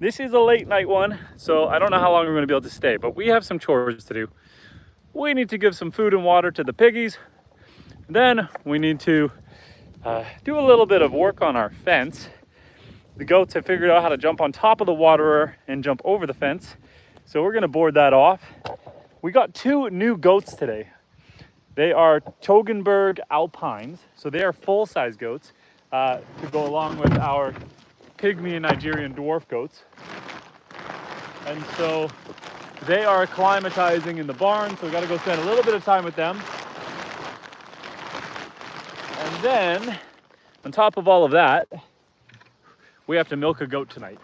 This is a late night one, so I don't know how long we're going to be able to stay, but we have some chores to do. We need to give some food and water to the piggies. Then we need to do a little bit of work on our fence. The goats have figured out how to jump on top of the waterer and jump over the fence. So we're going to board that off. We got 2 new goats today. They are Toggenburg Alpines. So they are full-size goats to go along with our pygmy and Nigerian dwarf goats. And so they are acclimatizing in the barn. So we got to go spend a little bit of time with them. And then on top of all of that, we have to milk a goat tonight.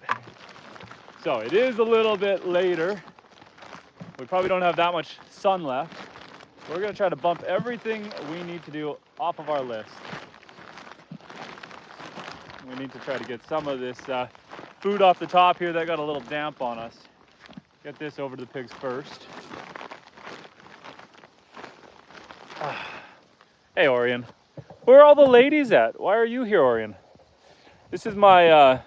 So it is a little bit later. We probably don't have that much sun left. We're gonna try to bump everything we need to do off of our list. We need to try to get some of this food off the top here that got a little damp on us. Get this over to the pigs first. Hey, Orion. Where are all the ladies at? Why are you here, Orion? This is my,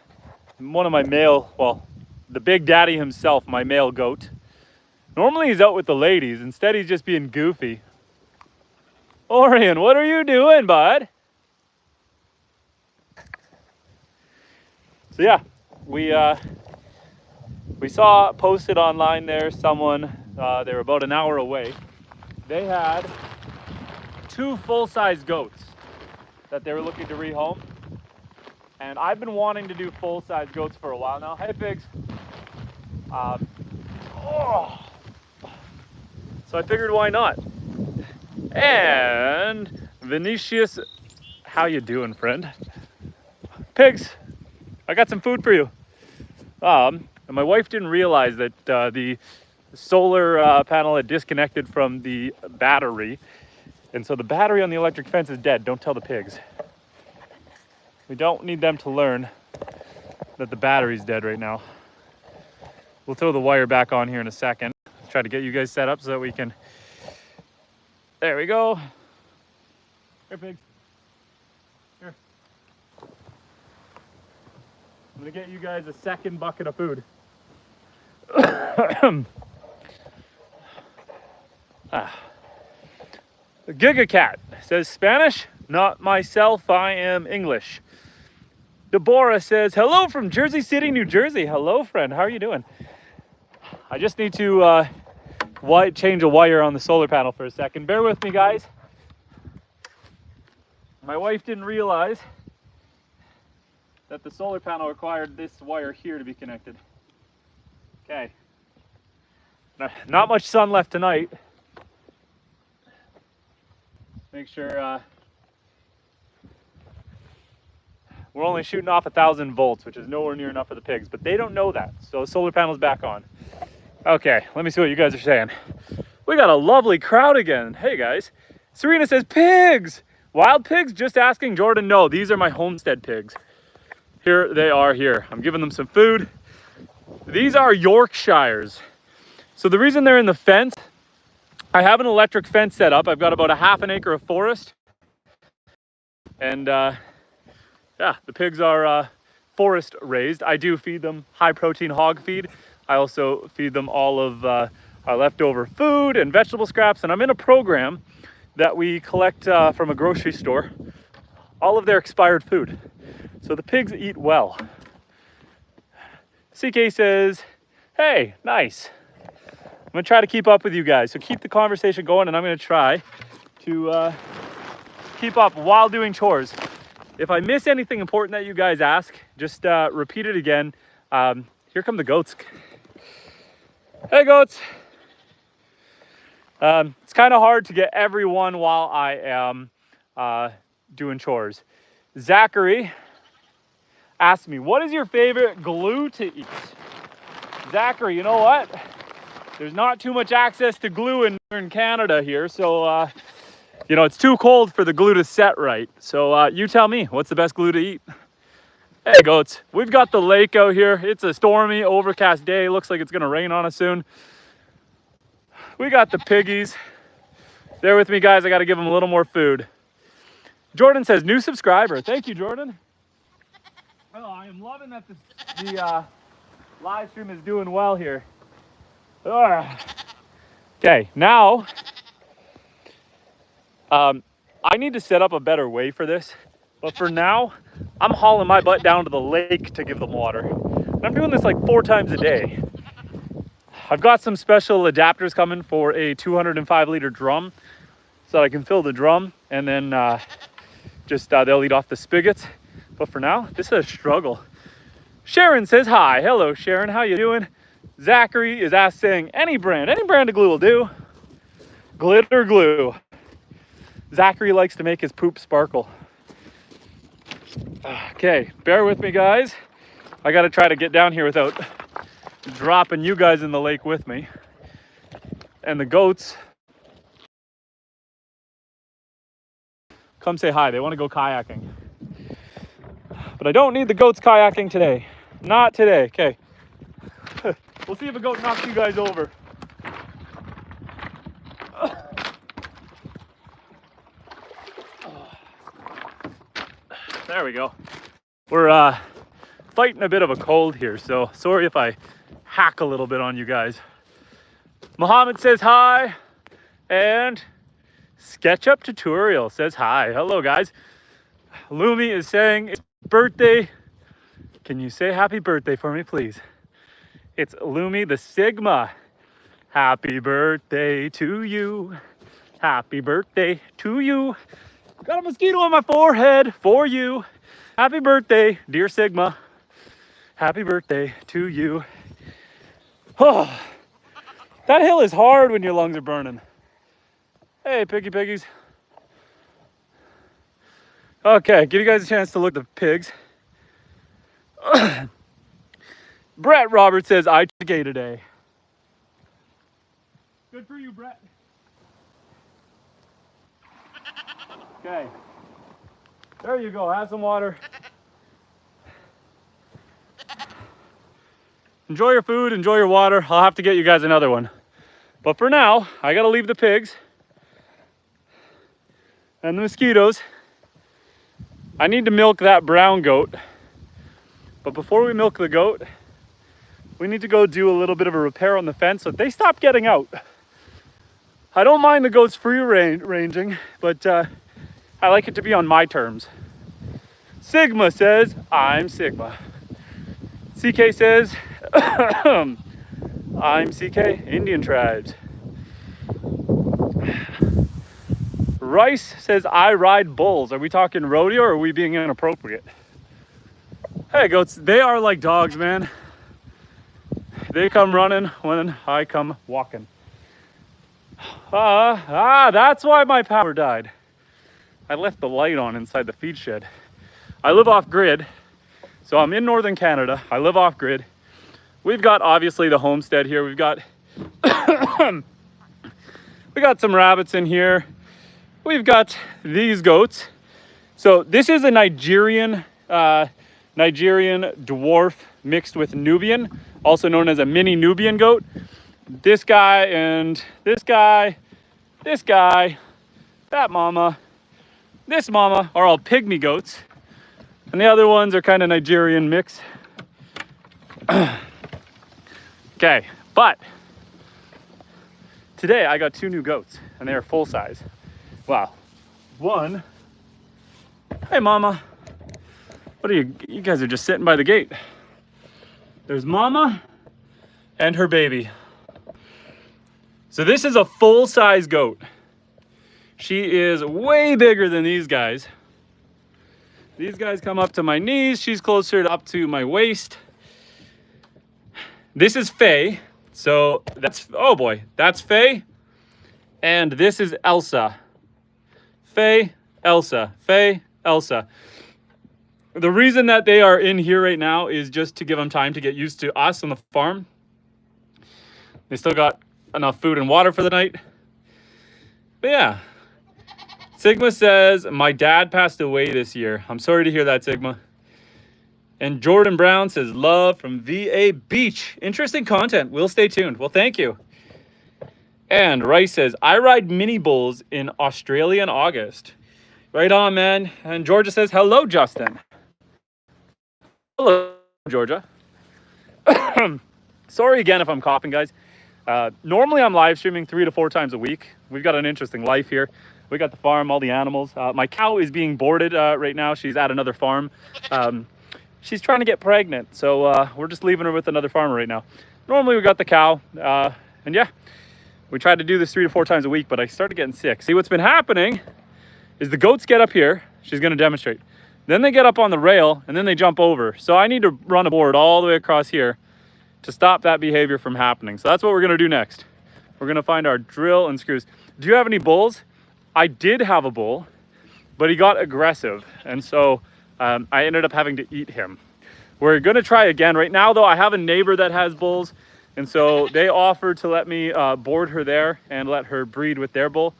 one of my male, well, the big daddy himself, my male goat. Normally he's out with the ladies. Instead, he's just being goofy. Orion, what are you doing, bud? So yeah, we saw posted online there, someone, they were about an hour away. They had 2 full-size goats that they were looking to rehome. And I've been wanting to do full-size goats for a while now. Hey, pigs. So I figured, why not? And Vinicius, how you doing, friend? Pigs, I got some food for you. And my wife didn't realize that the solar panel had disconnected from the battery. And so the battery on the electric fence is dead. Don't tell the pigs. We don't need them to learn that the battery's dead right now. We'll throw the wire back on here in a second. Try to get you guys set up so that we can... There we go. Here, pigs. Here. I'm gonna get you guys a second bucket of food. Giga Cat says Spanish, not myself, I am English. Deborah says, hello from Jersey City, New Jersey. Hello, friend, how are you doing? I just need to change a wire on the solar panel for a second. Bear with me, guys. My wife didn't realize that the solar panel required this wire here to be connected. Okay. Not much sun left tonight. Make sure we're only shooting off 1,000 volts, which is nowhere near enough for the pigs, but they don't know that. So the solar panel's back on. Okay, let me see what you guys are saying. We got a lovely crowd again. Hey guys. Serena says, pigs! Wild pigs? Just asking Jordan. No, these are my Homestead pigs. Here they are here. I'm giving them some food. These are Yorkshires. So the reason they're in the fence, I have an electric fence set up. I've got about a ½ an acre of forest. And yeah, the pigs are forest raised. I do feed them high protein hog feed. I also feed them all of our leftover food and vegetable scraps. And I'm in a program that we collect from a grocery store, all of their expired food. So the pigs eat well. CK says, hey, nice. I'm gonna try to keep up with you guys. So keep the conversation going, and I'm gonna try to keep up while doing chores. If I miss anything important that you guys ask, just repeat it again. Here come the goats. Hey, goats. It's kind of hard to get everyone while I am doing chores. Zachary asked me, what is your favorite glue to eat? Zachary, you know what? There's not too much access to glue in Canada here, so you know, it's too cold for the glue to set right. So you tell me, what's the best glue to eat? Hey goats, we've got the lake out here. It's a stormy, overcast day. Looks like it's gonna rain on us soon. We got the piggies. Bear with me, guys. I gotta give them a little more food. Jordan says, new subscriber. Thank you, Jordan. Oh, I am loving that Live stream is doing well here. Okay, now I need to set up a better way for this, but for now, I'm hauling my butt down to the lake to give them water. And I'm doing this like 4 times a day. I've got some special adapters coming for a 205-liter drum so that I can fill the drum and then they'll lead off the spigots. But for now, this is a struggle. Sharon says hi. Hello, Sharon. How you doing? Zachary is saying any brand of glue will do. Glitter glue. Zachary likes to make his poop sparkle. Okay, bear with me, guys. I got to try to get down here without dropping you guys in the lake with me. And the goats come say hi. They want to go kayaking. But I don't need the goats kayaking today. Not today. Okay. We'll see if a goat knocks you guys over. There we go. We're fighting a bit of a cold here, so sorry if I hack a little bit on you guys. Mohammed says hi, and SketchUp Tutorial says hi. Hello, guys. Lumi is saying it's birthday. Can you say happy birthday for me, please? It's Lumi the Sigma. Happy birthday to you. Happy birthday to you. Got a mosquito on my forehead for you. Happy birthday, dear Sigma. Happy birthday to you. Oh, that hill is hard when your lungs are burning. Hey, piggies. Okay, give you guys a chance to look at the pigs. Brett Roberts says, I took a today. Good for you, Brett. Okay. There you go. Have some water. Enjoy your food. Enjoy your water. I'll have to get you guys another one. But for now, I got to leave the pigs and the mosquitoes. I need to milk that brown goat. But before we milk the goat, we need to go do a little bit of a repair on the fence so they stop getting out. I don't mind the goats free ranging, but I like it to be on my terms. Sigma says, I'm Sigma. CK says, I'm CK, Indian tribes. Rice says, I ride bulls. Are we talking rodeo or are we being inappropriate? Hey, goats, they are like dogs, man. They come running when I come walking. That's why my power died. I left the light on inside the feed shed. I live off grid, so I'm in northern Canada. I live off grid. We've got obviously the homestead here. We've got we got some rabbits in here. We've got these goats. So this is a Nigerian dwarf mixed with Nubian, also known as a mini Nubian goat. This guy and this guy, that mama, this mama are all pygmy goats. And the other ones are kind of Nigerian mix. Okay, but today I got 2 new goats and they are full size. Wow. One, hey mama, what are you guys are just sitting by the gate. There's mama and her baby. So this is a full-size goat. She is way bigger than these guys. These guys come up to my knees. She's closer up to my waist. This is Faye. So that's, oh boy, that's Faye. And this is Elsa. Faye, Elsa, Faye, Elsa. The reason that they are in here right now is just to give them time to get used to us on the farm. They still got enough food and water for the night. But yeah. Sigma says, my dad passed away this year. I'm sorry to hear that, Sigma. And Jordan Brown says, love from VA Beach. Interesting content. We'll stay tuned. Well, thank you. And Rice says, I ride mini bulls in Australia in August. Right on, man. And Georgia says, hello, Justin. Hello, Georgia. Sorry again if I'm coughing, guys. Normally I'm live streaming 3 to 4 times a week. We've got an interesting life here. We got the farm, all the animals. My cow is being boarded right now. She's at another farm. She's trying to get pregnant, so we're just leaving her with another farmer right now. Normally we got the cow, and yeah, we tried to do this 3 to 4 times a week, but I started getting sick. See, what's been happening is the goats get up here. She's going to demonstrate. Then they get up on the rail, and then they jump over. So I need to run a board all the way across here to stop that behavior from happening. So that's what we're going to do next. We're going to find our drill and screws. Do you have any bulls? I did have a bull, but he got aggressive, and so I ended up having to eat him. We're going to try again. Right now, though, I have a neighbor that has bulls, and so they offered to let me board her there and let her breed with their bull.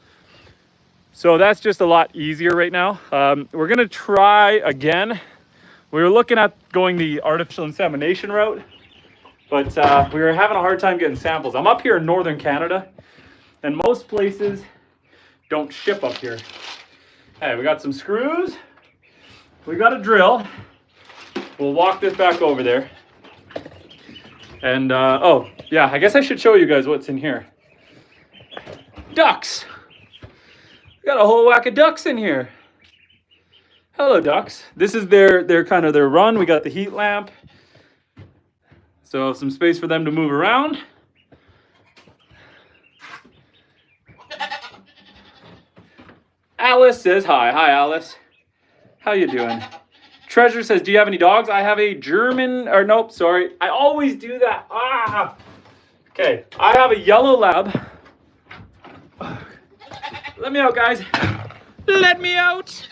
So that's just a lot easier right now. We're going to try again. We were looking at going the artificial insemination route, but we were having a hard time getting samples. I'm up here in northern Canada, and most places don't ship up here. Hey, we got some screws. We got a drill. We'll walk this back over there. And, oh, yeah, I guess I should show you guys what's in here. Ducks. We got a whole whack of ducks in here. Hello, ducks. This is their kind of their run. We got the heat lamp. So some space for them to move around. Alice says hi. Hi, Alice. How you doing? Treasure says, do you have any dogs? I have a German, or nope, sorry. I always do that. Ah. Okay, I have a yellow lab. Let me out, guys. Let me out.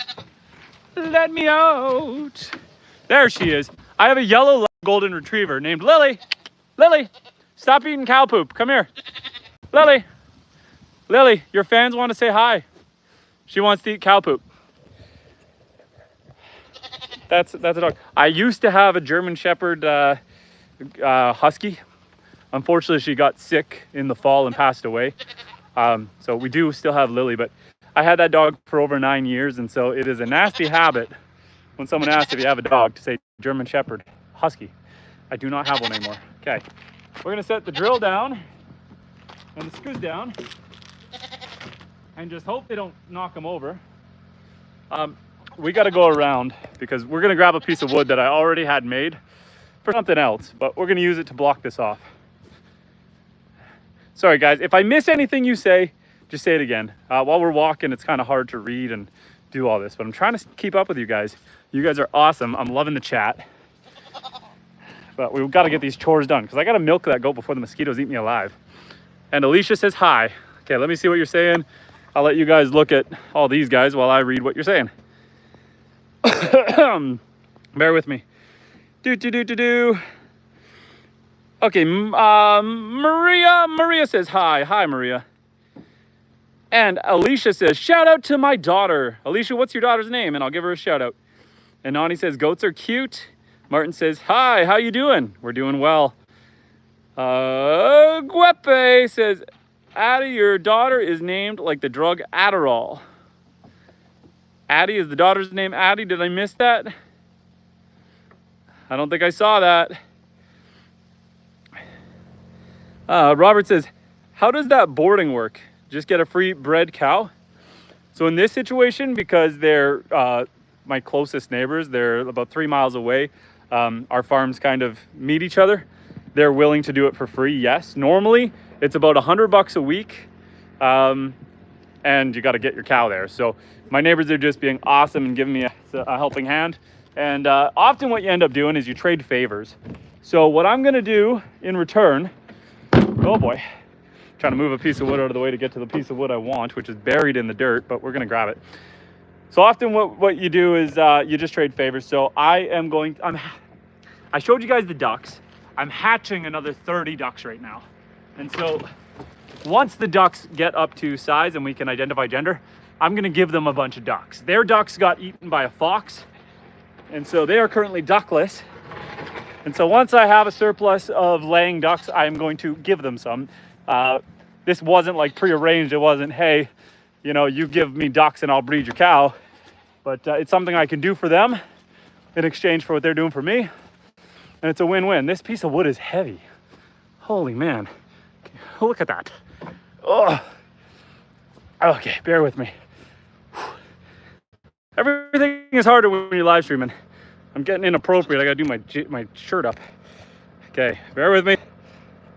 Let me out. There she is. I have a yellow lab golden retriever named Lily. Lily, stop eating cow poop. Come here. Lily. Lily, your fans want to say hi. She wants to eat cow poop. That's a dog. I used to have a German Shepherd husky. Unfortunately, she got sick in the fall and passed away. So we do still have Lily, but I had that dog for over 9 years, and so it is a nasty habit when someone asks if you have a dog to say German Shepherd husky. I do not have one anymore. Okay, we're gonna set the drill down and the screws down and just hope they don't knock them over. We got to go around because we're going to grab a piece of wood that I already had made for something else, but we're going to use it to block this off. Sorry guys, if I miss anything you say, just say it again. While we're walking, it's kind of hard to read and do all this, but I'm trying to keep up with you guys. You guys are awesome. I'm loving the chat. But we've got to get these chores done because I got to milk that goat before the mosquitoes eat me alive. And Alicia says hi. Okay, let me see what you're saying. I'll let you guys look at all these guys while I read what you're saying. Bear with me. Okay, Maria says hi. Hi, Maria. And Alicia says, shout out to my daughter. Alicia, what's your daughter's name? And I'll give her a shout out. And Nani says, goats are cute. Martin says, hi, how you doing? We're doing well. Guepe says, Addie, your daughter is named like the drug Adderall. Addie, is the daughter's name Addie? Did I miss that? I don't think I saw that. Robert says, how does that boarding work? Just get a free bred cow? So in this situation, because they're my closest neighbors, they're about 3 miles away. Our farms kind of meet each other. They're willing to do it for free, yes. Normally, it's about $100 a week. And you got to get your cow there. So my neighbors are just being awesome and giving me a helping hand. And often what you end up doing is you trade favors. So what I'm going to do in return, oh boy, trying to move a piece of wood out of the way to get to the piece of wood I want, which is buried in the dirt, but we're going to grab it. So often what you do is you just trade favors. So I showed you guys the ducks. I'm hatching another 30 ducks right now. And so once the ducks get up to size and we can identify gender, I'm going to give them a bunch of ducks. Their ducks got eaten by a fox, and so they are currently duckless. And so once I have a surplus of laying ducks, I'm going to give them some. This wasn't like prearranged. It wasn't, hey, you know, you give me ducks and I'll breed your cow. But it's something I can do for them in exchange for what they're doing for me. and it's a win-win. This piece of wood is heavy. Holy man. Look at that. Oh. Okay, bear with me. Everything is harder when you're live streaming. I'm getting inappropriate. I gotta do my shirt up. Okay, bear with me.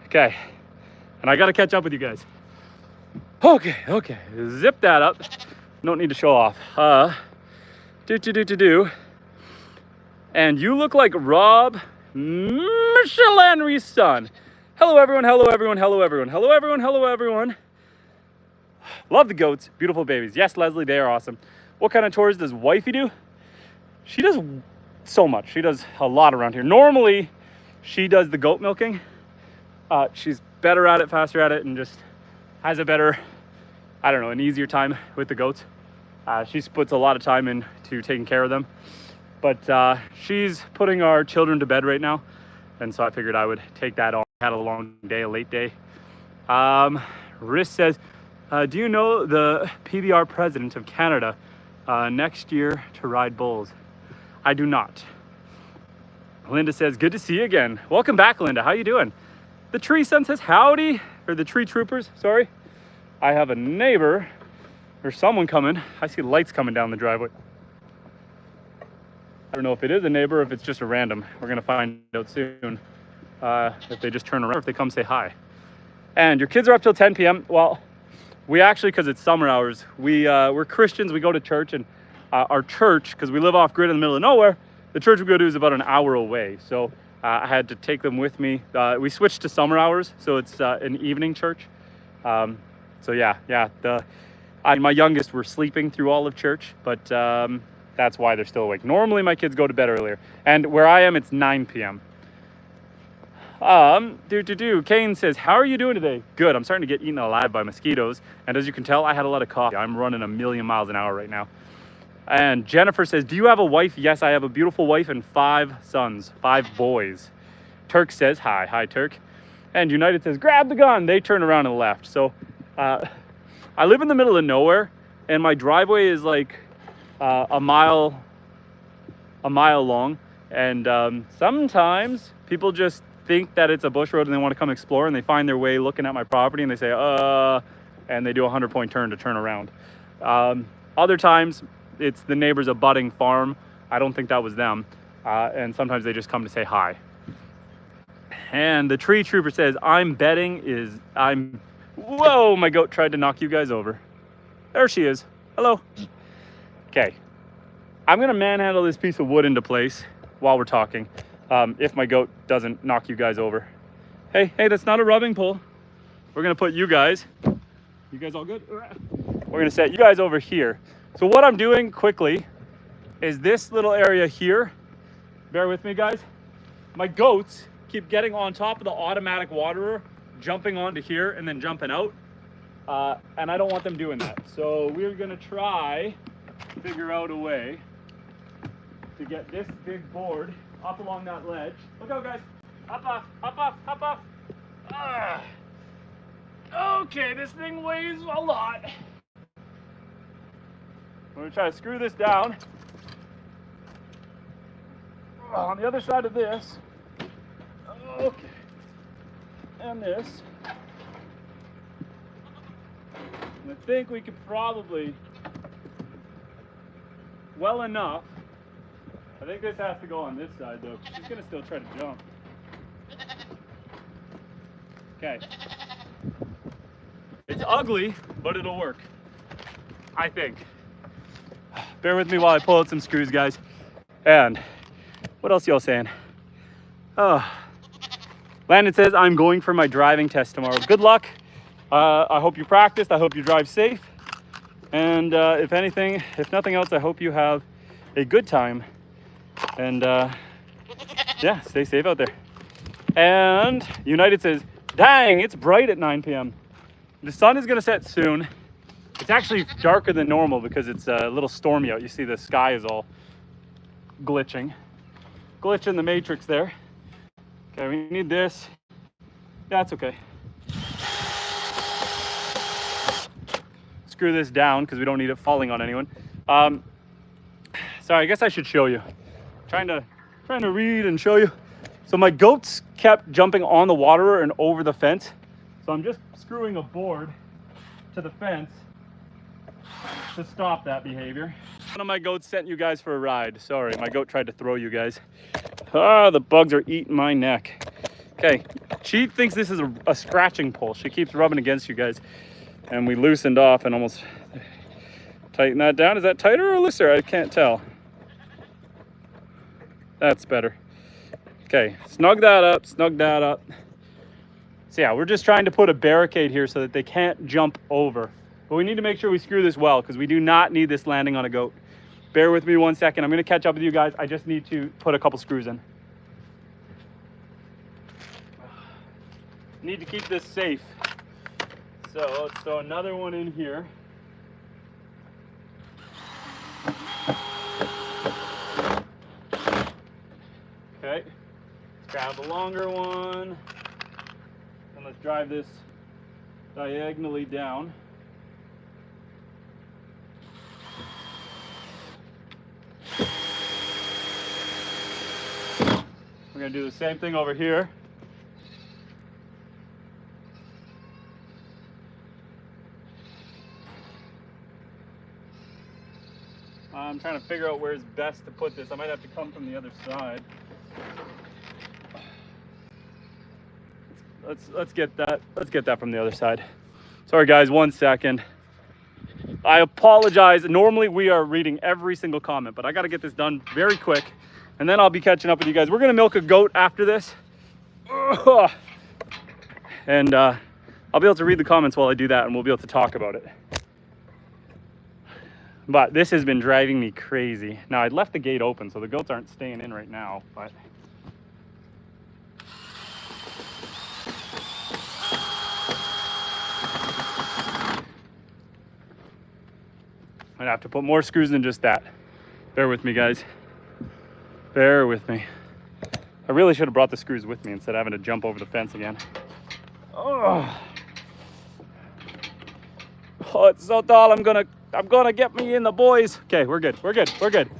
Okay, and I gotta catch up with you guys. Okay, zip that up. Don't need to show off. And you look like Rob Michelinry's son. Hello everyone, hello everyone, hello everyone, hello everyone, hello everyone. Love the goats, beautiful babies. Yes, Leslie, they are awesome. What kind of chores does wifey do? She does so much. She does a lot around here. Normally, she does the goat milking. She's better at it, faster at it, and just has a better, I don't know, an easier time with the goats. She puts a lot of time into taking care of them. But she's putting our children to bed right now. And so I figured I would take that on. Had a long day, a late day. Riss says, do you know the PBR president of Canada next year to ride bulls? I do not. Linda says, good to see you again. Welcome back, Linda. How you doing? The tree son says, howdy, or the tree troopers, sorry. I have a neighbor, or someone coming. I see lights coming down the driveway. I don't know if it is a neighbor or if it's just a random. We're gonna find out soon if they just turn around or if they come say hi. And your kids are up till 10 p.m. Well, we actually, because it's summer hours, we're Christians, we go to church, and our church, because we live off grid in the middle of nowhere, the church we go to is about an hour away. So I had to take them with me. We switched to summer hours, so it's an evening church. So yeah, my youngest were sleeping through all of church, but that's why they're still awake. Normally my kids go to bed earlier, and where I am, it's 9 p.m. Kane says, how are you doing today? Good. I'm starting to get eaten alive by mosquitoes, and as you can tell, I had a lot of coffee. I'm running 1,000,000 miles an hour right now. And Jennifer says, do you have a wife? Yes, I have a beautiful wife and 5 sons, 5 boys. Turk says, hi Turk. And United says, grab the gun. They turn around and left. So I live in the middle of nowhere, and my driveway is like a mile long, and sometimes people just think that it's a bush road and they want to come explore, and they find their way looking at my property and they say and they do a 100-point turn to turn around. Other times it's the neighbor's abutting farm. I don't think that was them, and sometimes they just come to say hi. And the tree trooper says, whoa, my goat tried to knock you guys over. There she is. Hello. Okay, I'm gonna manhandle this piece of wood into place while we're talking, if my goat doesn't knock you guys over. Hey, that's not a rubbing pole. We're gonna put you guys all good? We're gonna set you guys over here. So what I'm doing quickly is this little area here. Bear with me, guys. My goats keep getting on top of the automatic waterer, jumping onto here and then jumping out. And I don't want them doing that. So we're gonna try to figure out a way to get this big board up along that ledge. Look out, guys. Up off, up off, up off. Okay, this thing weighs a lot. I'm gonna try to screw this down on the other side of this. Okay, and this. And I think we could probably, well enough. I think this has to go on this side though. She's gonna still try to jump. Okay. It's ugly, but it'll work, I think. Bear with me while I pull out some screws, guys. And what else y'all saying? Landon says, I'm going for my driving test tomorrow. Good luck. I hope you practiced. I hope you drive safe. And if nothing else, I hope you have a good time. And yeah, stay safe out there. And United says, dang, it's bright at 9 p.m. The sun is gonna set soon. It's actually darker than normal because it's a little stormy out. You see the sky is all glitching. Glitch in the matrix there. Okay, we need this. That's okay. Screw this down because we don't need it falling on anyone. Sorry, I guess I should show you. Trying to read and show you. So my goats kept jumping on the water and over the fence. So I'm just screwing a board to the fence to stop that behavior. One of my goats sent you guys for a ride. Sorry, my goat tried to throw you guys. Ah, the bugs are eating my neck. Okay, she thinks this is a scratching pole. She keeps rubbing against you guys. And we loosened off and almost tightened that down. Is that tighter or looser? I can't tell. That's better. Okay, snug that up, snug that up. So yeah, we're just trying to put a barricade here so that they can't jump over. But we need to make sure we screw this well because we do not need this landing on a goat. Bear with me 1 second. I'm gonna catch up with you guys. I just need to put a couple screws in. Need to keep this safe. So let's throw another one in here. Okay, let's grab the longer one. And let's drive this diagonally down. We're gonna do the same thing over here. I'm trying to figure out where's best to put this. I might have to come from the other side. Let's get that from the other side. Sorry guys, 1 second. I apologize. Normally we are reading every single comment, but I got to get this done very quick, and then I'll be catching up with you guys. We're gonna milk a goat after this, and I'll be able to read the comments while I do that, and we'll be able to talk about it. But this has been driving me crazy. Now I left the gate open, so the goats aren't staying in right now, but I'd have to put more screws than just that. Bear with me, guys. Bear with me. I really should have brought the screws with me instead of having to jump over the fence again. Oh, it's so tall. I'm gonna get me in the boys. Okay, we're good. We're good. We're good.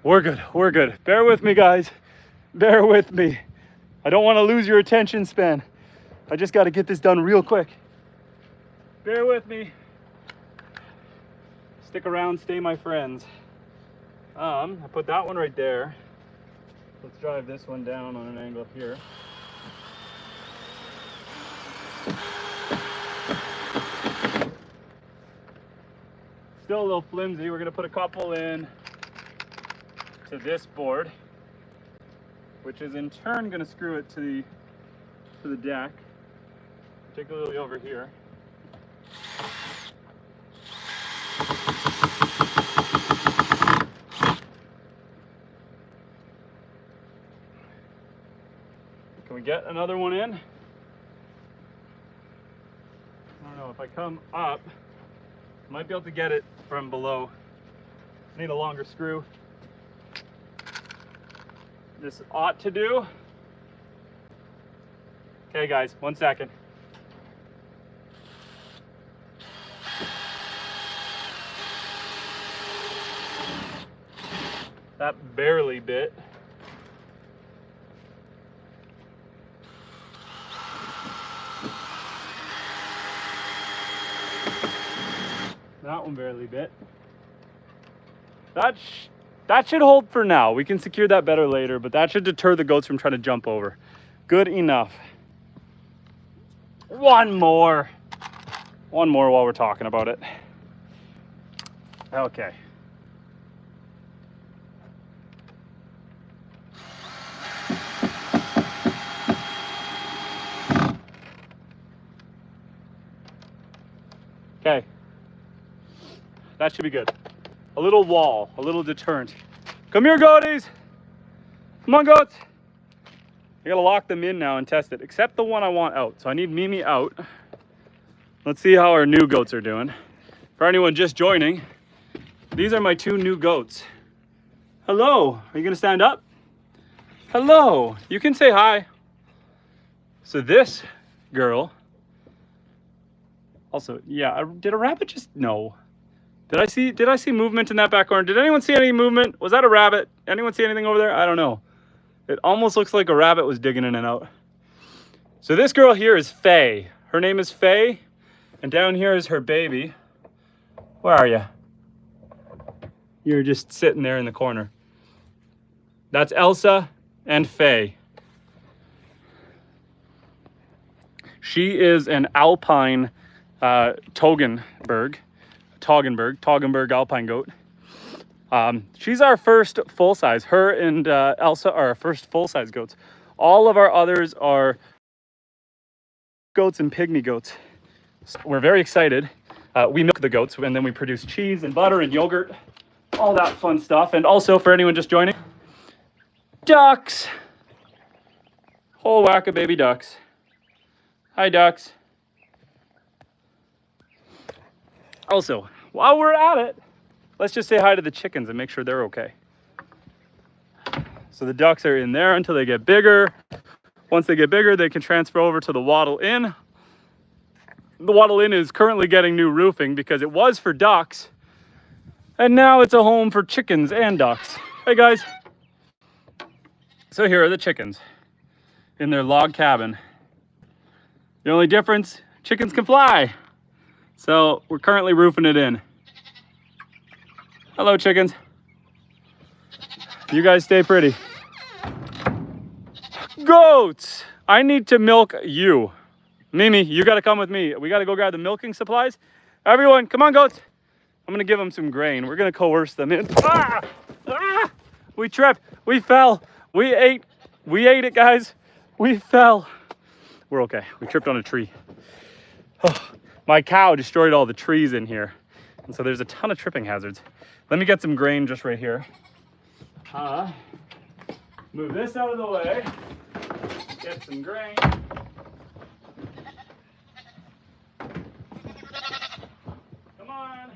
We're good. We're good. Bear with me, guys. Bear with me. I don't want to lose your attention span. I just got to get this done real quick. Bear with me. Stick around, stay my friends. I put that one right there. Let's drive this one down on an angle here. Still a little flimsy. We're gonna put a couple in to this board, which is in turn gonna screw it to the deck, particularly over here. Can we get another one in? I don't know. If I come up, I might be able to get it from below. Need a longer screw. This ought to do. Okay guys, 1 second. That barely bit. That one barely bit. That should hold for now. We can secure that better later, but that should deter the goats from trying to jump over. Good enough. One more while we're talking about it. Okay. Okay. That should be good. A little wall, a little deterrent. Come here, goaties. Come on, goats. I gotta lock them in now and test it, except the one I want out. So I need Mimi out. Let's see how our new goats are doing. For anyone just joining, these are my two new goats. Hello, are you gonna stand up? Hello, you can say hi. So this girl, also, yeah, did a rabbit just, no. Did I see movement in that back corner? Did anyone see any movement? Was that a rabbit? Anyone see anything over there? I don't know. It almost looks like a rabbit was digging in and out. So this girl here is Faye. Her name is Faye, and down here is her baby. Where are you? You're just sitting there in the corner. That's Elsa and Faye. She is an alpine Toggenburg alpine goat. She's our first full-size. Her and Elsa are our first full-size goats. All of our others are goats and pygmy goats. So we're very excited. We milk the goats and then we produce cheese and butter and yogurt, all that fun stuff. And also, for anyone just joining, ducks. Whole whack of baby ducks. Hi, ducks. Also, while we're at it, let's just say hi to the chickens and make sure they're okay. So the ducks are in there until they get bigger. Once they get bigger, they can transfer over to the Wattle Inn. The Wattle Inn is currently getting new roofing because it was for ducks, and now it's a home for chickens and ducks. Hey guys. So here are the chickens in their log cabin. The only difference, chickens can fly. So we're currently roofing it in. Hello, chickens. You guys stay pretty. Goats! I need to milk you. Mimi, you gotta come with me. We gotta go grab the milking supplies. Everyone, come on, goats. I'm gonna give them some grain. We're gonna coerce them in. Ah! Ah! We tripped, we fell. We ate it, guys. We fell. We're okay, we tripped on a tree. Oh, my cow destroyed all the trees in here. And so there's a ton of tripping hazards. Let me get some grain just right here. Move this out of the way. Get some grain. Come on.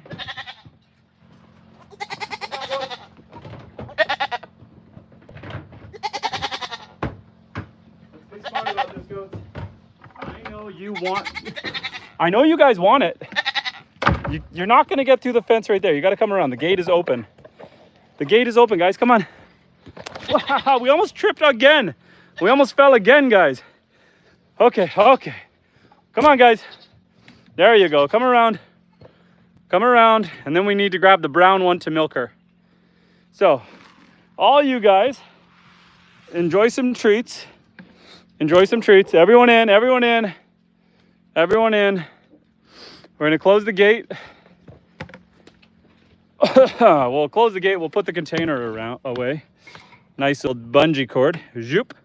Let's be smart about this, goats. I know you guys want it. You're not going to get through the fence right there. You got to come around. The gate is open. The gate is open, guys. Come on. Wow, we almost tripped again. We almost fell again, guys. Okay. Come on, guys. There you go. Come around. Come around. And then we need to grab the brown one to milk her. So, all you guys, enjoy some treats. Enjoy some treats. Everyone in, everyone in. Everyone in. We're gonna close the gate. We'll close the gate. We'll put the container away. Nice old bungee cord. Zoop.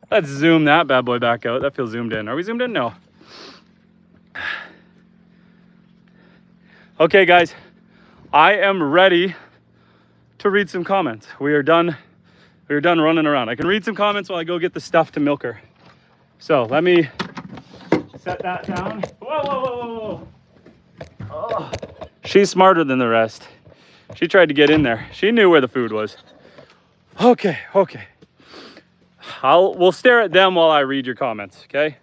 Let's zoom that bad boy back out. That feels zoomed in. Are we zoomed in? No. Okay, guys. I am ready to read some comments. We are done running around. I can read some comments while I go get the stuff to milk her. So let me set that down. Whoa. Oh, she's smarter than the rest. She tried to get in there. She knew where the food was. Okay. We'll stare at them while I read your comments, okay?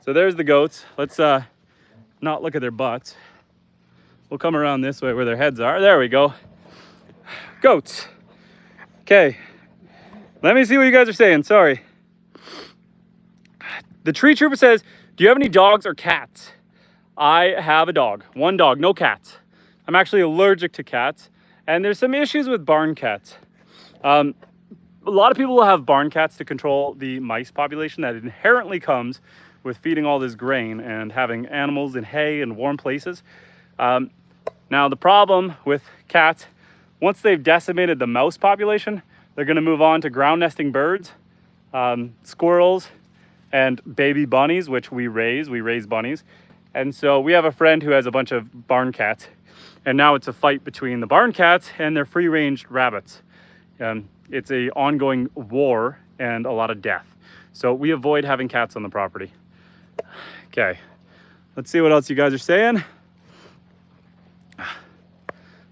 So there's the goats. Let's not look at their butts. We'll come around this way where their heads are. There we go. Goats. Okay. Let me see what you guys are saying. Sorry. The tree trooper says, do you have any dogs or cats? I have a dog. One dog, no cats. I'm actually allergic to cats. And there's some issues with barn cats. A lot of people will have barn cats to control the mice population that inherently comes with feeding all this grain and having animals in hay and warm places. Now the problem with cats, once they've decimated the mouse population, they're gonna move on to ground nesting birds, squirrels, and baby bunnies, which we raise bunnies. And so we have a friend who has a bunch of barn cats, and now it's a fight between the barn cats and their free-range rabbits. It's a ongoing war and a lot of death. So we avoid having cats on the property. Okay, let's see what else you guys are saying.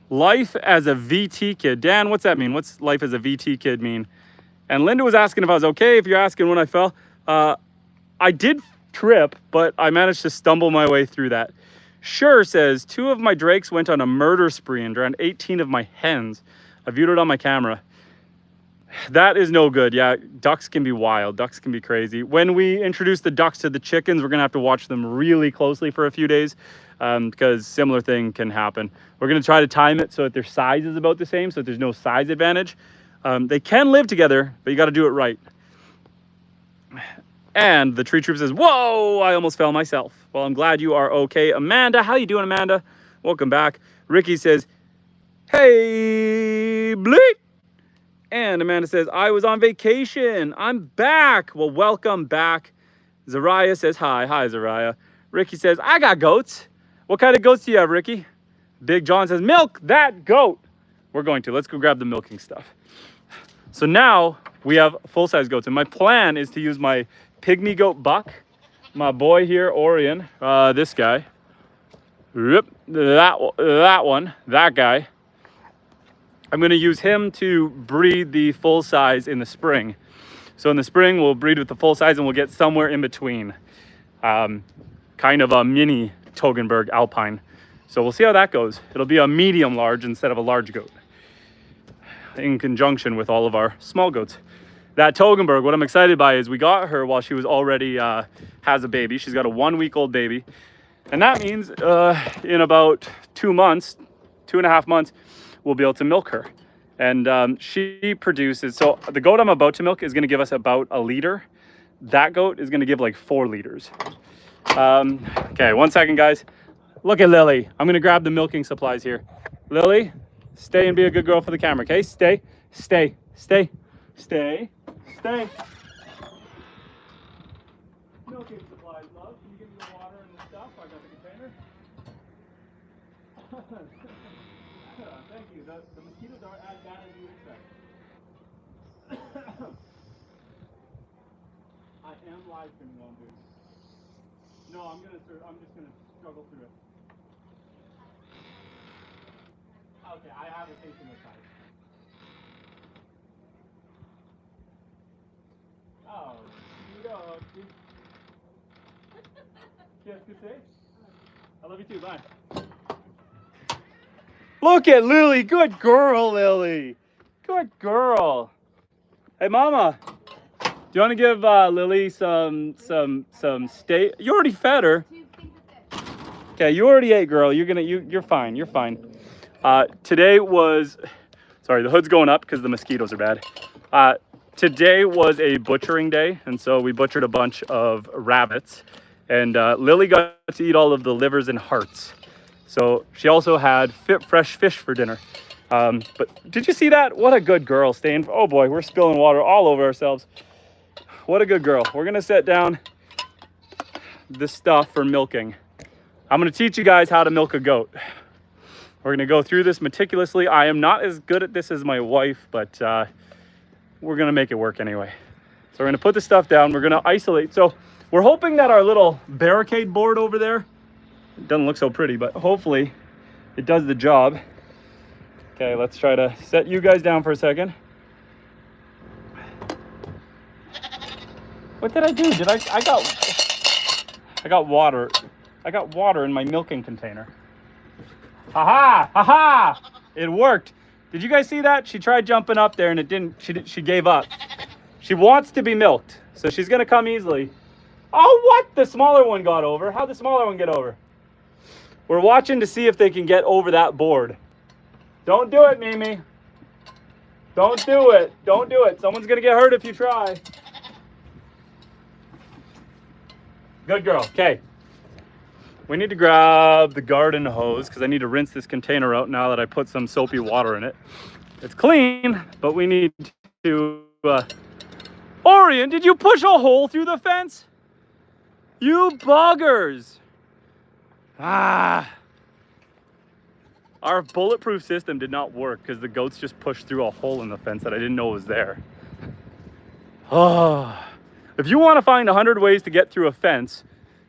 Life as a VT kid. Dan, what's that mean? What's life as a VT kid mean? And Linda was asking if I was okay, if you're asking when I fell. I did trip, but I managed to stumble my way through that. Sure says, 2 of my drakes went on a murder spree and drowned 18 of my hens. I viewed it on my camera. That is no good. Yeah, ducks can be wild. Ducks can be crazy. When we introduce the ducks to the chickens, we're gonna have to watch them really closely for a few days because similar thing can happen. We're gonna try to time it so that their size is about the same, so that there's no size advantage. They can live together, but you gotta do it right. And the tree troop says, whoa, I almost fell myself. Well, I'm glad you are okay. Amanda, how you doing, Amanda? Welcome back. Ricky says, hey, bleep. And Amanda says, I was on vacation. I'm back. Well, welcome back. Zariah says, hi. Hi, Zariah. Ricky says, I got goats. What kind of goats do you have, Ricky? Big John says, milk that goat. We're going to. Let's go grab the milking stuff. So now we have full-size goats. And my plan is to use my pygmy goat Buck, my boy here, Orion, this guy. That one, that guy. I'm going to use him to breed the full size in the spring. So in the spring, we'll breed with the full size and we'll get somewhere in between. Kind of a mini Toggenburg Alpine. So we'll see how that goes. It'll be a medium large instead of a large goat, in conjunction with all of our small goats. That Toggenburg, what I'm excited by is we got her while she was already has a baby. She's got a 1-week-old baby. And that means in about 2 months, 2.5 months, we'll be able to milk her. And she produces, so the goat I'm about to milk is gonna give us about 1 liter. That goat is gonna give like 4 liters. Okay, 1 second, guys. Look at Lily. I'm gonna grab the milking supplies here. Lily, stay and be a good girl for the camera, okay? Stay, stay, stay, stay, stay. Milking supplies, love. Can you give me the water and the stuff? I got the container. Thank you. The mosquitoes aren't as bad as you expect. I am live streaming on dude. No, I'm just gonna struggle through it. Okay, I have a patient this time. Oh, qu'est-ce que c'est? I love you too. Bye. Look at Lily. Good girl, Lily. Good girl. Hey, Mama. Do you want to give Lily some steak? You already fed her. Okay, you already ate, girl. You're fine. You're fine. Today was, sorry, the hood's going up because the mosquitoes are bad. Today was a butchering day, and so we butchered a bunch of rabbits. And Lily got to eat all of the livers and hearts. So she also had fresh fish for dinner. But did you see that? What a good girl, staying. Oh boy, we're spilling water all over ourselves. What a good girl. We're gonna set down the stuff for milking. I'm gonna teach you guys how to milk a goat. We're gonna go through this meticulously. I am not as good at this as my wife, but we're gonna make it work anyway. So we're gonna put the stuff down. We're gonna isolate. So we're hoping that our little barricade board over there, it doesn't look so pretty, but hopefully it does the job. Okay, let's try to set you guys down for a second. What did I do? I got water. I got water in my milking container. Haha, haha, it worked. Did you guys see that? She tried jumping up there and it didn't, she gave up. She wants to be milked, so she's gonna come easily. Oh, what? The smaller one got over. How'd the smaller one get over? We're watching to see if they can get over that board. Don't do it, Mimi. Don't do it. Don't do it. Someone's gonna get hurt if you try. Good girl. Okay. We need to grab the garden hose because I need to rinse this container out now that I put some soapy water in it. It's clean, but we need to... Orion, did you push a hole through the fence? You buggers! Ah! Our bulletproof system did not work because the goats just pushed through a hole in the fence that I didn't know was there. Oh. If you want to find 100 ways to get through a fence,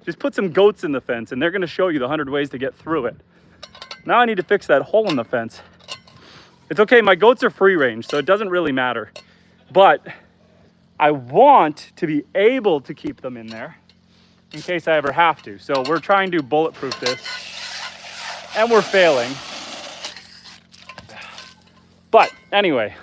just put some goats in the fence and they're going to show you the 100 ways to get through it. Now I need to fix that hole in the fence. It's okay, my goats are free range, so it doesn't really matter. But I want to be able to keep them in there in case I ever have to. So we're trying to bulletproof this and we're failing. But anyway,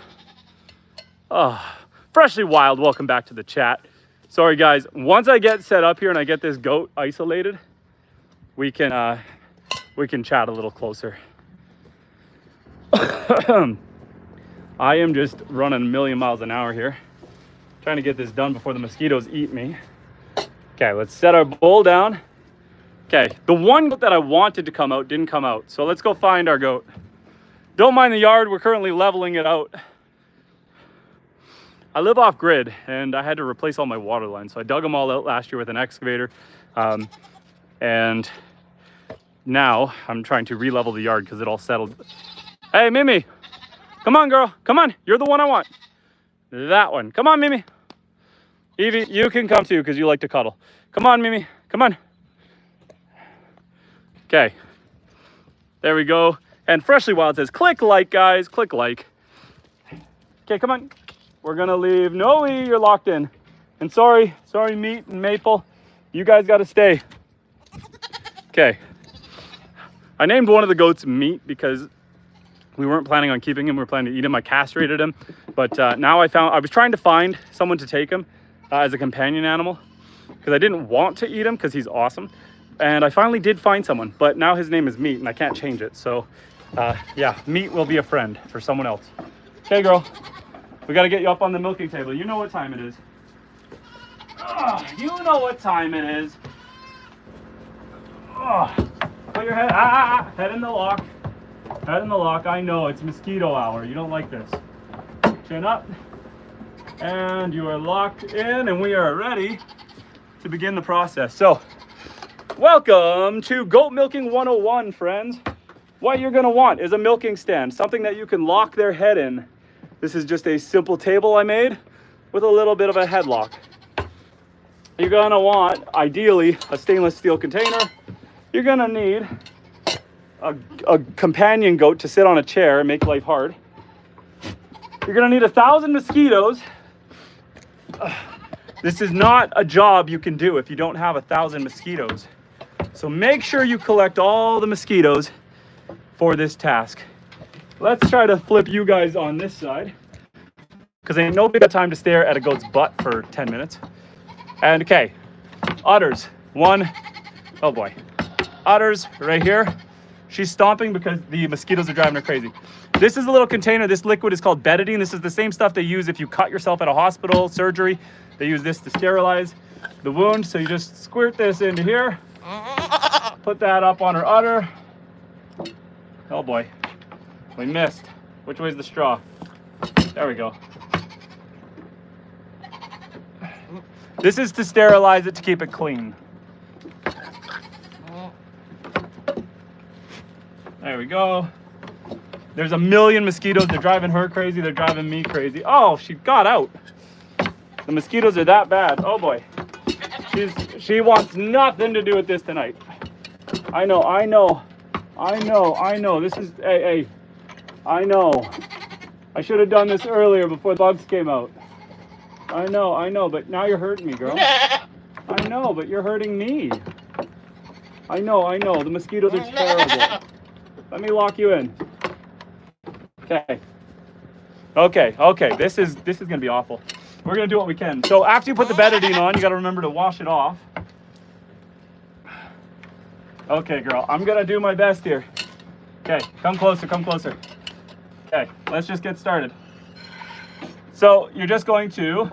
Freshly Wild, welcome back to the chat. Sorry guys, once I get set up here and I get this goat isolated, we can chat a little closer. I am just running a million miles an hour here, trying to get this done before the mosquitoes eat me. Okay, let's set our bowl down. Okay, the one goat that I wanted to come out didn't come out, so let's go find our goat. Don't mind the yard, we're currently leveling it out. I live off grid and I had to replace all my water lines. So I dug them all out last year with an excavator. And now I'm trying to re-level the yard because it all settled. Hey, Mimi, come on, girl. Come on. You're the one I want. That one. Come on, Mimi. Evie, you can come too because you like to cuddle. Come on, Mimi. Come on. Okay. There we go. And Freshly Wild says, click like, guys. Click like. Okay, come on. We're gonna leave. Noe, you're locked in. And sorry, Meat and Maple. You guys gotta stay. Okay. I named one of the goats Meat because we weren't planning on keeping him. We were planning to eat him. I castrated him. But now I was trying to find someone to take him as a companion animal because I didn't want to eat him because he's awesome. And I finally did find someone, but now his name is Meat and I can't change it. So yeah, Meat will be a friend for someone else. Okay, girl. We got to get you up on the milking table. You know what time it is. You know what time it is. Put your head in the lock. Head in the lock. I know it's mosquito hour. You don't like this. Chin up. And you are locked in and we are ready to begin the process. So, welcome to Goat Milking 101, friends. What you're going to want is a milking stand, something that you can lock their head in. This is just a simple table I made with a little bit of a headlock. You're gonna want, ideally, a stainless steel container. You're gonna need a companion goat to sit on a chair and make life hard. You're gonna need 1,000 mosquitoes. This is not a job you can do if you don't have 1,000 mosquitoes. So make sure you collect all the mosquitoes for this task. Let's try to flip you guys on this side because ain't nobody got time to stare at a goat's butt for 10 minutes. And okay, udders, one, oh boy. Udders right here. She's stomping because the mosquitoes are driving her crazy. This is a little container. This liquid is called betadine. This is the same stuff they use if you cut yourself at a hospital, surgery. They use this to sterilize the wound. So you just squirt this into here. Put that up on her udder. Oh boy. We missed. Which way's the straw? There we go. This is to sterilize it to keep it clean. There we go. There's a million mosquitoes. They're driving her crazy. They're driving me crazy. Oh, she got out. The mosquitoes are that bad. Oh boy. She wants nothing to do with this tonight. I know. This is, hey. I know. I should have done this earlier before bugs came out. I know, but now you're hurting me, girl. I know, but you're hurting me. I know. The mosquitoes are terrible. Let me lock you in. Okay. This is gonna be awful. We're gonna do what we can. So after you put the betadine on, you gotta remember to wash it off. Okay, girl, I'm gonna do my best here. Okay, come closer. Okay, let's just get started. So you're just going to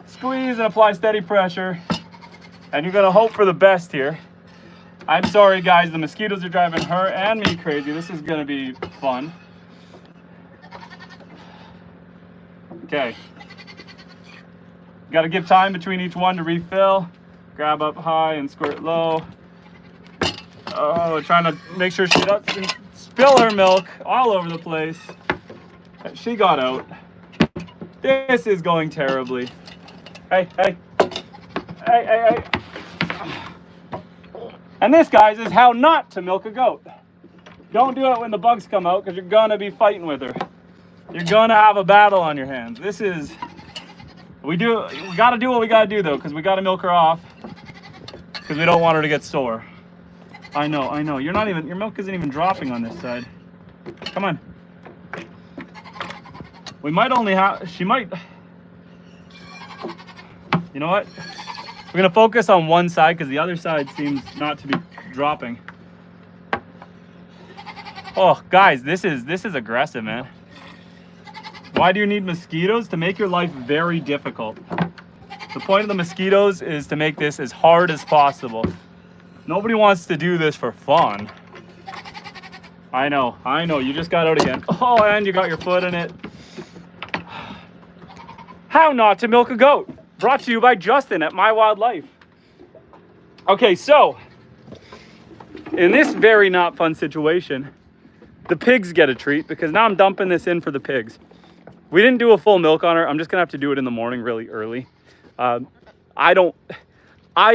squeeze and apply steady pressure, and you're gonna hope for the best here. I'm sorry guys, the mosquitoes are driving her and me crazy. This is gonna be fun. Okay. Gotta give time between each one to refill. Grab up high and squirt low. Oh, trying to make sure she doesn't spill her milk all over the place. She got out. This is going terribly. Hey. And this, guys, is how not to milk a goat. Don't do it when the bugs come out because you're gonna be fighting with her. You're gonna have a battle on your hands. We gotta do what we gotta do though, because we gotta milk her off because we don't want her to get sore. I know. Your milk isn't even dropping on this side. Come on. We might only have, she might, you know what? We're gonna focus on one side because the other side seems not to be dropping. Oh, guys, this is aggressive, man. Why do you need mosquitoes? To make your life very difficult. The point of the mosquitoes is to make this as hard as possible. Nobody wants to do this for fun. I know, you just got out again. Oh, and you got your foot in it. How not to milk a goat. Brought to you by Justin at My Wildlife. Okay, so in this very not fun situation, the pigs get a treat because now I'm dumping this in for the pigs. We didn't do a full milk on her. I'm just gonna have to do it in the morning really early. I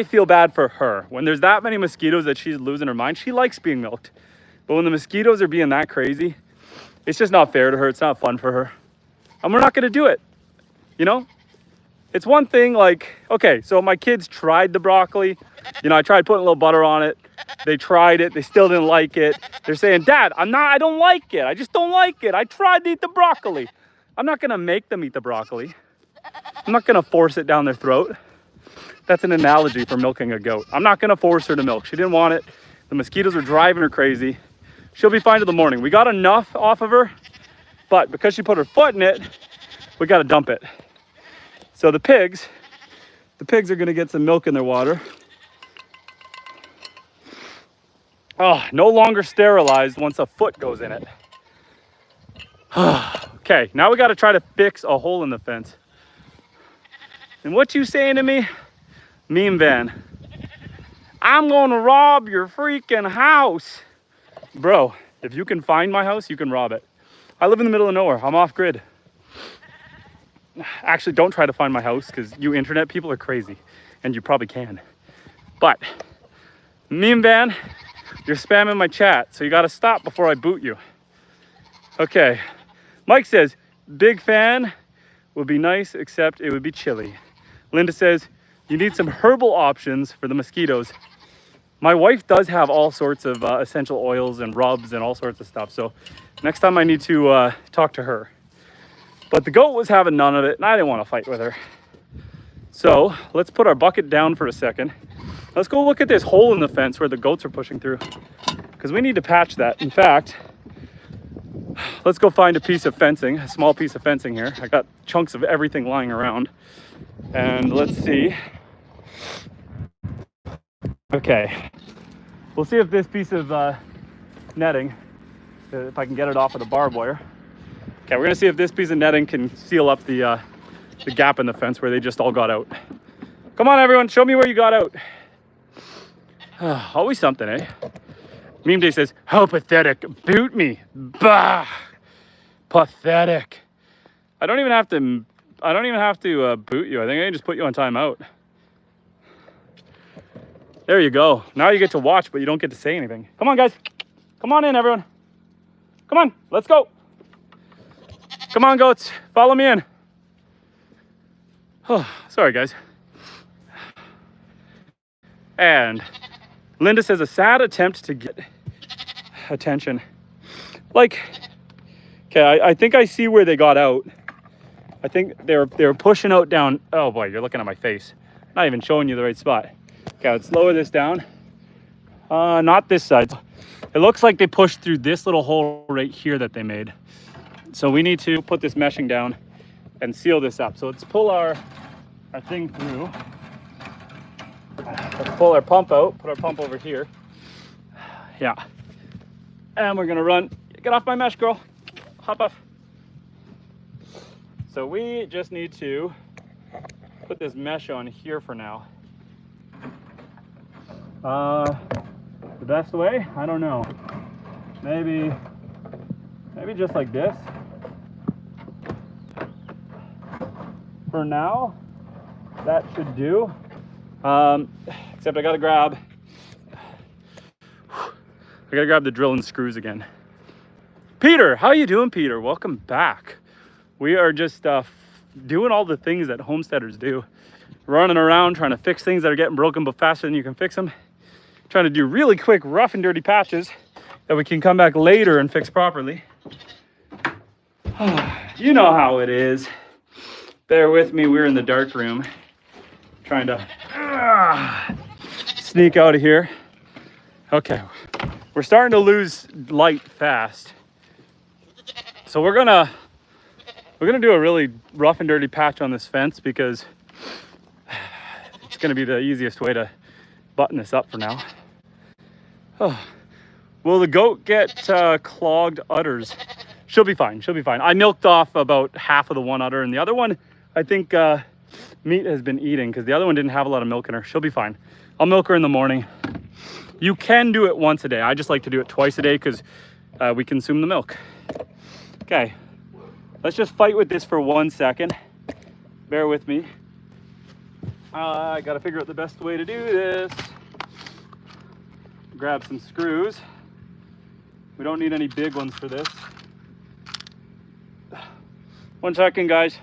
feel bad for her. When there's that many mosquitoes that she's losing her mind, she likes being milked. But when the mosquitoes are being that crazy, it's just not fair to her. It's not fun for her. And we're not gonna do it, you know? It's one thing like, okay, so my kids tried the broccoli. You know, I tried putting a little butter on it. They tried it, they still didn't like it. They're saying, Dad, I don't like it. I just don't like it. I tried to eat the broccoli. I'm not gonna make them eat the broccoli. I'm not gonna force it down their throat. That's an analogy for milking a goat. I'm not gonna force her to milk. She didn't want it. The mosquitoes were driving her crazy. She'll be fine till the morning. We got enough off of her, but because she put her foot in it, we gotta dump it. So the pigs are gonna get some milk in their water. Oh, no longer sterilized once a foot goes in it. Okay, now we gotta try to fix a hole in the fence. And what you saying to me? Meme van. I'm gonna rob your freaking house. Bro, if you can find my house, you can rob it. I live in the middle of nowhere. I'm off grid. Actually, don't try to find my house because you internet people are crazy and you probably can. But meme van, you're spamming my chat, so you gotta stop before I boot you. Okay, Mike says, big fan would be nice, except it would be chilly. Linda says, you need some herbal options for the mosquitoes. My wife does have all sorts of essential oils and rubs and all sorts of stuff. So next time I need to talk to her. But the goat was having none of it and I didn't want to fight with her. So let's put our bucket down for a second. Let's go look at this hole in the fence where the goats are pushing through, because we need to patch that. In fact, let's go find a piece of fencing, a small piece of fencing here. I got chunks of everything lying around. And let's see. Okay, we'll see if this piece of netting, if I can get it off of the barbed wire. Okay, we're gonna see if this piece of netting can seal up the gap in the fence where they just all got out. Come on, everyone, show me where you got out. Always something, eh? Meme Day says, how pathetic, boot me. Bah, pathetic. I don't even have to boot you. I think I can just put you on timeout. There you go. Now you get to watch, but you don't get to say anything. Come on, guys. Come on in, everyone. Come on, let's go. Come on, goats, follow me in. Oh, sorry, guys. And Linda says, a sad attempt to get attention. Like, okay, I think I see where they got out. I think they were pushing out down. Oh boy, you're looking at my face. Not even showing you the right spot. Okay, let's lower this down. Not this side. It looks like they pushed through this little hole right here that they made. So we need to put this meshing down and seal this up. So let's pull our thing through. Let's pull our pump out, put our pump over here. Yeah. And we're gonna run. Get off my mesh, girl. Hop off. So we just need to put this mesh on here for now. The best way? I don't know. Maybe just like this. For now, that should do. Except I gotta grab the drill and screws again. Peter, how you doing, Peter? Welcome back. We are just doing all the things that homesteaders do. Running around trying to fix things that are getting broken but faster than you can fix them. Trying to do really quick, rough and dirty patches that we can come back later and fix properly. You know how it is. Bear with me, we're in the dark room trying to sneak out of here. Okay, we're starting to lose light fast. So we're gonna do a really rough and dirty patch on this fence because it's gonna be the easiest way to button this up for now. Oh. Will the goat get clogged udders? She'll be fine, she'll be fine. I milked off about half of the one udder, and the other one, I think meat has been eating because the other one didn't have a lot of milk in her. She'll be fine. I'll milk her in the morning. You can do it once a day. I just like to do it twice a day because we consume the milk. Okay, let's just fight with this for 1 second. Bear with me. I gotta figure out the best way to do this. Grab some screws. We don't need any big ones for this. 1 second, guys.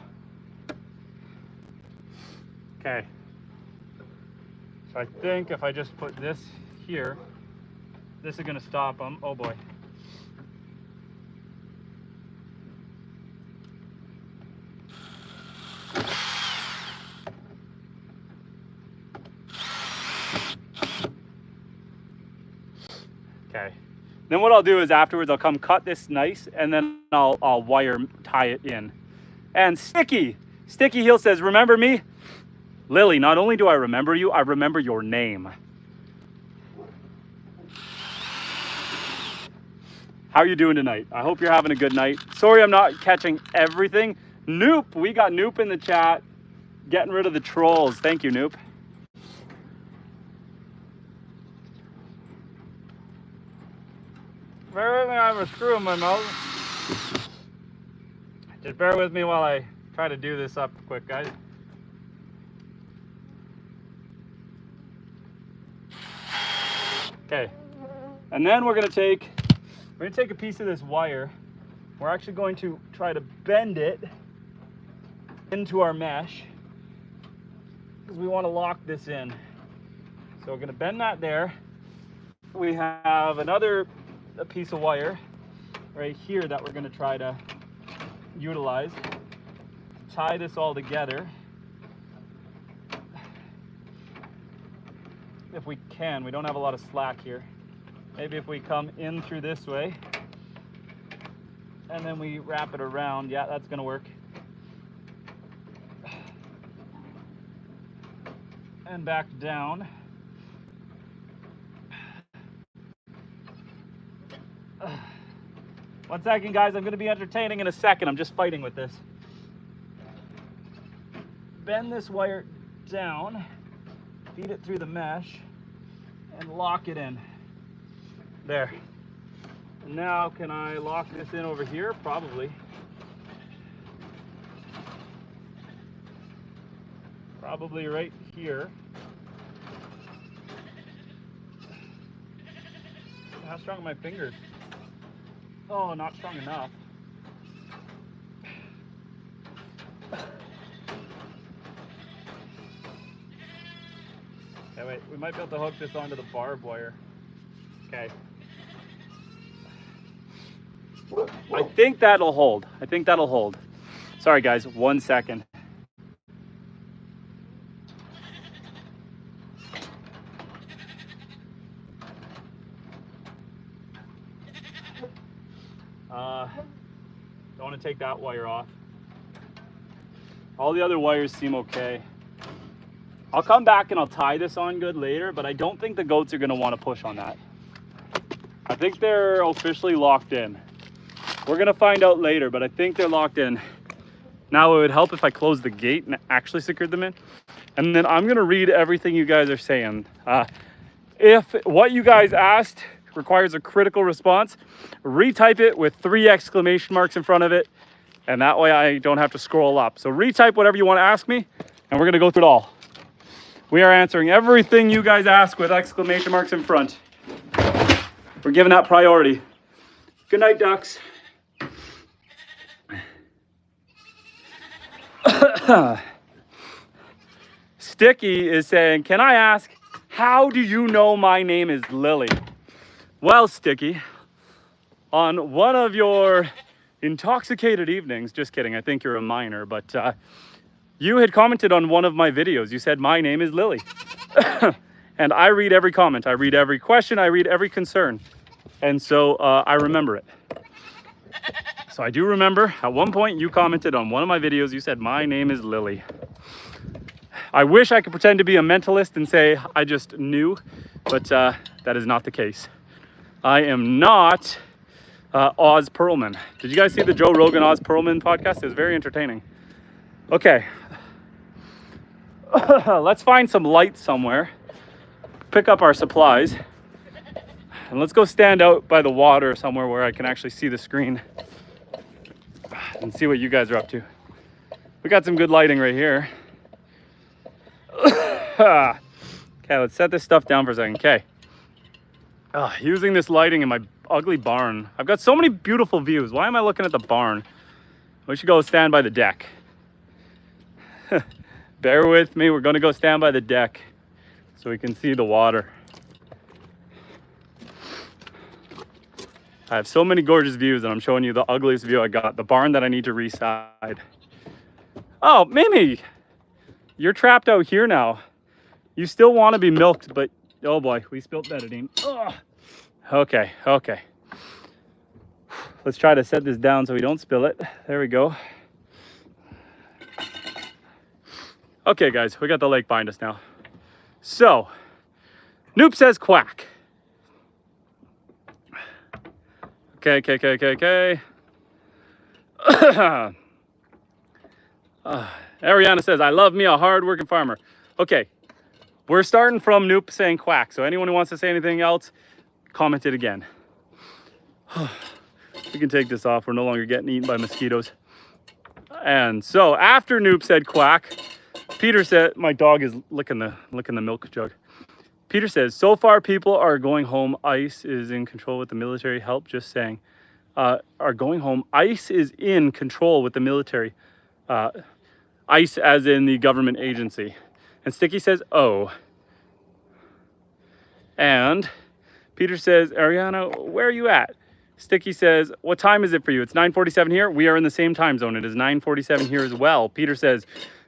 Okay. So I think if I just put this here, this is gonna stop them. Oh boy. Okay. Then what I'll do is afterwards I'll come cut this nice and then I'll wire tie it in. And Sticky Heel says, remember me? Lily, not only do I remember you, I remember your name. How are you doing tonight? I hope you're having a good night. Sorry I'm not catching everything. Noop, we got Noop in the chat. Getting rid of the trolls. Thank you, Noop. Bear with me, I have a screw in my mouth. Just bear with me while I try to do this up quick, guys. Okay, and then we're gonna take a piece of this wire. We're actually going to try to bend it into our mesh because we want to lock this in. So we're gonna bend that there. We have a piece of wire right here that we're going to try to utilize to tie this all together. If we can, we don't have a lot of slack here. Maybe if we come in through this way and then we wrap it around, yeah, that's going to work. And back down. 1 second, guys. I'm going to be entertaining in a second. I'm just fighting with this. Bend this wire down, feed it through the mesh, and lock it in. There. Now, can I lock this in over here? Probably. Probably right here. How strong are my fingers? Oh, not strong enough. Okay, wait, we might be able to hook this onto the barbed wire. Okay. I think that'll hold. I think that'll hold. Sorry guys, 1 second. Don't want to take that wire off. All the other wires seem okay. I'll come back and I'll tie this on good later, but I don't think the goats are going to want to push on that. I think they're officially locked in. We're going to find out later, but I think they're locked in. Now it would help if I closed the gate and actually secured them in. And then I'm going to read everything you guys are saying. If what you guys asked requires a critical response, retype it with 3 exclamation marks in front of it, and that way I don't have to scroll up. So retype whatever you want to ask me, and we're going to go through it all. We are answering everything you guys ask with exclamation marks in front. We're giving that priority. Good night, ducks. Sticky is saying, can I ask, how do you know my name is Lily? Well, Sticky, on one of your intoxicated evenings. Just kidding. I think you're a minor, but you had commented on one of my videos. You said, my name is Lily. And I read every comment. I read every question. I read every concern. And so I remember it. So I do remember at one point you commented on one of my videos. You said, my name is Lily. I wish I could pretend to be a mentalist and say I just knew, but that is not the case. I am not Oz Perlman. Did you guys see the Joe Rogan Oz Perlman podcast? It was very entertaining. Okay. Let's find some light somewhere, pick up our supplies, and let's go stand out by the water somewhere where I can actually see the screen and see what you guys are up to. We got some good lighting right here. Okay, let's set this stuff down for a second. Okay. Using this lighting in my ugly barn. I've got so many beautiful views. Why am I looking at the barn? We should go stand by the deck. Bear with me. We're going to go stand by the deck so we can see the water. I have so many gorgeous views, and I'm showing you the ugliest view I got. The barn that I need to reside. Oh, Mimi! You're trapped out here now. You still want to be milked, but oh boy, we spilled betadine. Ugh. Okay. Let's try to set this down so we don't spill it. There we go. Okay, guys, we got the lake behind us now. So, Noop says quack. Okay. Ariana says, I love me a hard-working farmer. Okay, we're starting from Noop saying quack. So anyone who wants to say anything else, comment it again. We can take this off. We're no longer getting eaten by mosquitoes. And so after Noop said quack, Peter said, my dog is licking the milk jug. Peter says, so far people are going home. ICE is in control with the military. Help, just saying. Are going home. ICE is in control with the military. ICE as in the government agency. And Sticky says, oh. And Peter says, Ariana, where are you at? Sticky says, what time is it for you? It's 9:47 here. We are in the same time zone. It is 9:47 here as well. Peter says,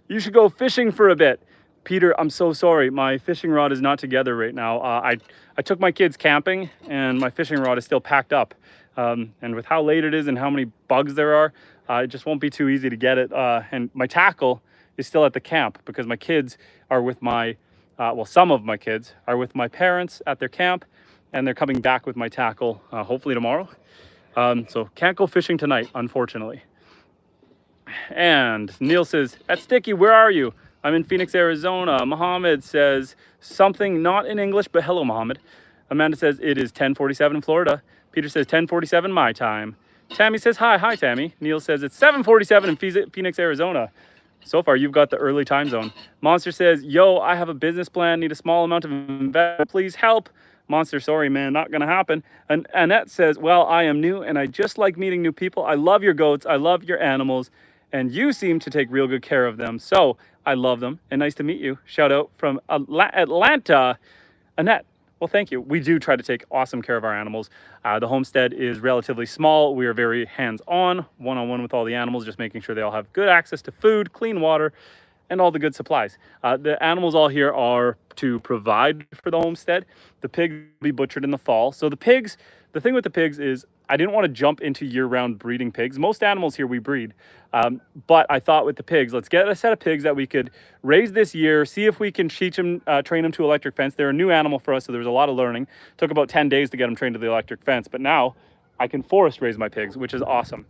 you should go fishing for a bit. Peter, I'm so sorry. My fishing rod is not together right now. I took my kids camping and my fishing rod is still packed up. And with how late it is and how many bugs there are, it just won't be too easy to get it. And my tackle is still at the camp because my kids are with my, well, some of my kids are with my parents at their camp, and they're coming back with my tackle hopefully tomorrow. So can't go fishing tonight, unfortunately. And Neil says, at Sticky, where are you? I'm in Phoenix, Arizona. Mohammed says something not in English, but hello, Mohammed. Amanda says it is 10:47 in Florida. Peter says 10:47 my time. Tammy says hi Tammy. Neil says it's 7:47 in Phoenix, Arizona. So far, you've got the early time zone. Monster says, yo, I have a business plan, need a small amount of investment, please help. Monster, sorry, man, not gonna happen. And Annette says, well, I am new and I just like meeting new people. I love your goats, I love your animals, and you seem to take real good care of them. So I love them and nice to meet you. Shout out from Atlanta, Annette. Well, thank you. We do try to take awesome care of our animals. The homestead is relatively small. We are very hands-on, one-on-one with all the animals, just making sure they all have good access to food, clean water, and all the good supplies. The animals all here are to provide for the homestead. The pigs will be butchered in the fall. So the pigs, the thing with the pigs is I didn't want to jump into year-round breeding pigs. Most animals here we breed, but I thought with the pigs, let's get a set of pigs that we could raise this year, see if we can teach them, train them to electric fence. They're a new animal for us, so there was a lot of learning. Took about 10 days to get them trained to the electric fence, but now I can forest raise my pigs, which is awesome.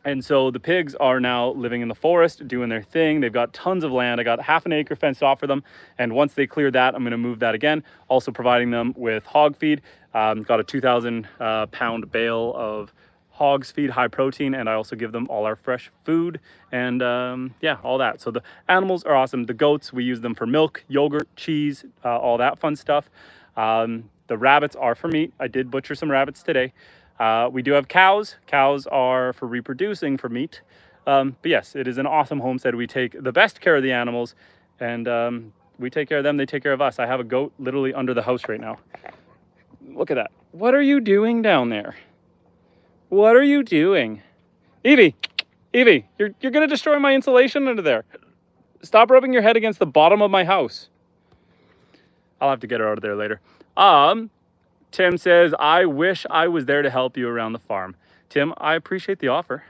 And so the pigs are now living in the forest, doing their thing. They've got tons of land. I got half an acre fenced off for them. And once they clear that, I'm going to move that again. Also providing them with hog feed. Got a 2,000 pound bale of hogs feed, high protein. And I also give them all our fresh food and yeah, all that. So the animals are awesome. The goats, we use them for milk, yogurt, cheese, all that fun stuff. The rabbits are for meat. I did butcher some rabbits today. We do have cows. Cows are for reproducing for meat. But yes, it is an awesome homestead. We take the best care of the animals and we take care of them. They take care of us. I have a goat literally under the house right now. Look at that. What are you doing down there? What are you doing? Evie, Evie, you're gonna destroy my insulation under there. Stop rubbing your head against the bottom of my house. I'll have to get her out of there later. Tim says, I wish I was there to help you around the farm. Tim, I appreciate the offer.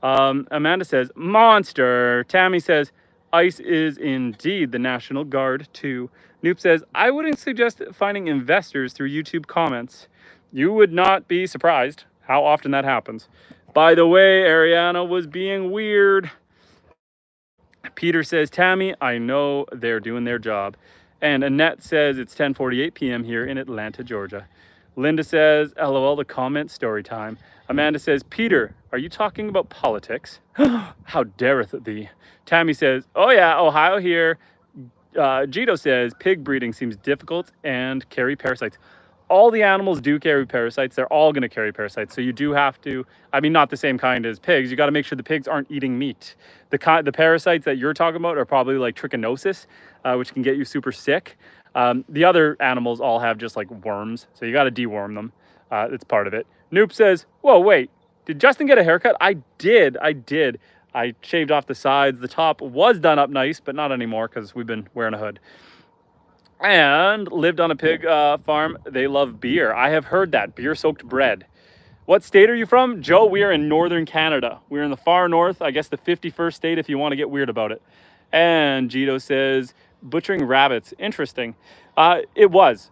Amanda says, monster. Tammy says, ICE is indeed the National Guard too. Noop says, I wouldn't suggest finding investors through YouTube comments. You would not be surprised how often that happens. By the way, Ariana was being weird. Peter says, Tammy, I know they're doing their job. And Annette says it's 10:48 p.m. here in Atlanta, Georgia. Linda says, LOL, the comment story time. Amanda says, Peter, are you talking about politics? How dareth thee? Tammy says, oh yeah, Ohio here. Gito says, pig breeding seems difficult and carry parasites. All the animals do carry parasites. They're all going to carry parasites. So you do have to, I mean, not the same kind as pigs. You got to make sure the pigs aren't eating meat. The parasites that you're talking about are probably like trichinosis, which can get you super sick. The other animals all have just like worms. So you got to deworm them. It's part of it. Noop says, whoa, wait, did Justin get a haircut? I did. I shaved off the sides. The top was done up nice, but not anymore because we've been wearing a hood. And lived on a pig farm. They love beer. I have heard that. Beer-soaked bread. What state are you from? Joe, we are in northern Canada. We're in the far north, I guess the 51st state if you want to get weird about it. And Gito says, butchering rabbits. Interesting. It was.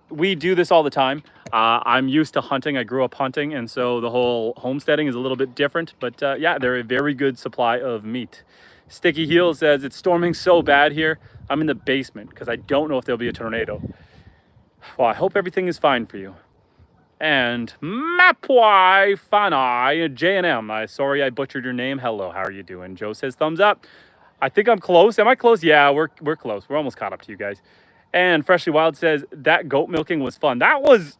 We do this all the time. I'm used to hunting. I grew up hunting, and so the whole homesteading is a little bit different. But yeah, they're a very good supply of meat. Sticky Heel says, it's storming so bad here. I'm in the basement because I don't know if there'll be a tornado. Well, I hope everything is fine for you. And Mapwai Fanai J&M. Sorry I butchered your name. Hello, how are you doing? Joe says thumbs up. I think I'm close. Am I close? Yeah, we're close. We're almost caught up to you guys. And Freshly Wild says that goat milking was fun. That was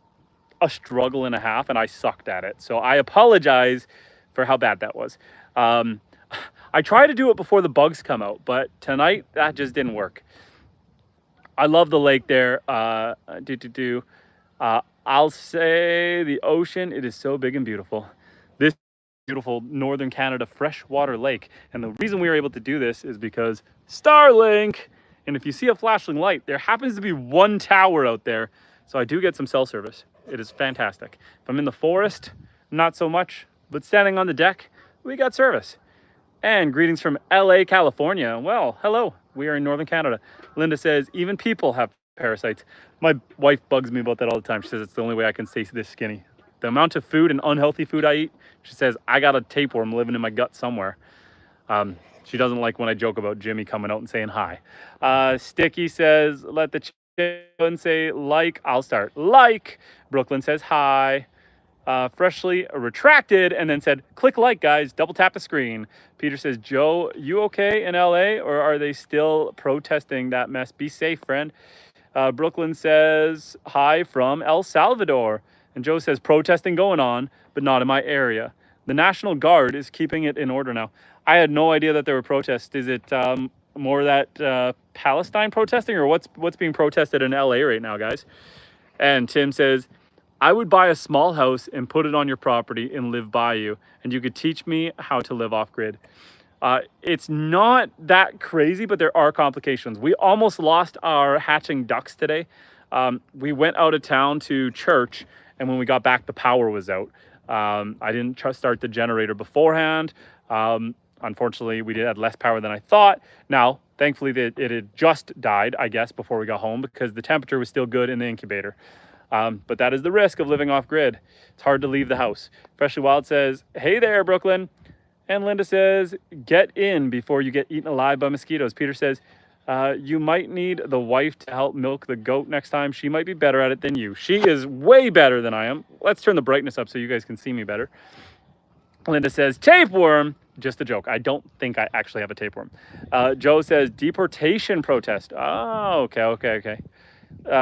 a struggle and a half, and I sucked at it. So I apologize for how bad that was. I try to do it before the bugs come out, but tonight that just didn't work. I love the lake there. I'll say the ocean, it is so big and beautiful. This beautiful northern Canada freshwater lake. And the reason we were able to do this is because Starlink. And if you see a flashing light, there happens to be one tower out there. So I do get some cell service. It is fantastic. If I'm in the forest, not so much, but standing on the deck, we got service. And greetings from LA, California. Well, hello. We are in northern Canada. Linda says, even people have parasites. My wife bugs me about that all the time. She says it's the only way I can stay this skinny. The amount of food and unhealthy food I eat, she says, I got a tapeworm living in my gut somewhere. She doesn't like when I joke about Jimmy coming out and saying hi. Sticky says, let the chicken say like. I'll start like. Brooklyn says hi. Freshly retracted and then said, click like, guys, double tap the screen. Peter says, Joe, you okay in LA, or are they still protesting that mess? Be safe, friend. Brooklyn says, hi from El Salvador. And Joe says, protesting going on, but not in my area. The National Guard is keeping it in order now. I had no idea that there were protests. Is it more that Palestine protesting, or what's being protested in LA right now, guys? And Tim says, I would buy a small house and put it on your property and live by you, and you could teach me how to live off-grid. It's not that crazy, but there are complications. We almost lost our hatching ducks today. We went out of town to church, and when we got back, the power was out. I didn't start the generator beforehand. Unfortunately, we had less power than I thought. Now, thankfully, it had just died, I guess, before we got home because the temperature was still good in the incubator. But that is the risk of living off grid. It's hard to leave the house. Freshly Wild says, hey there, Brooklyn. And Linda says, get in before you get eaten alive by mosquitoes. Peter says, you might need the wife to help milk the goat next time. She might be better at it than you. She is way better than I am. Let's turn the brightness up so you guys can see me better. Linda says, tapeworm. Just a joke. I don't think I actually have a tapeworm. Joe says, deportation protest. Oh, okay.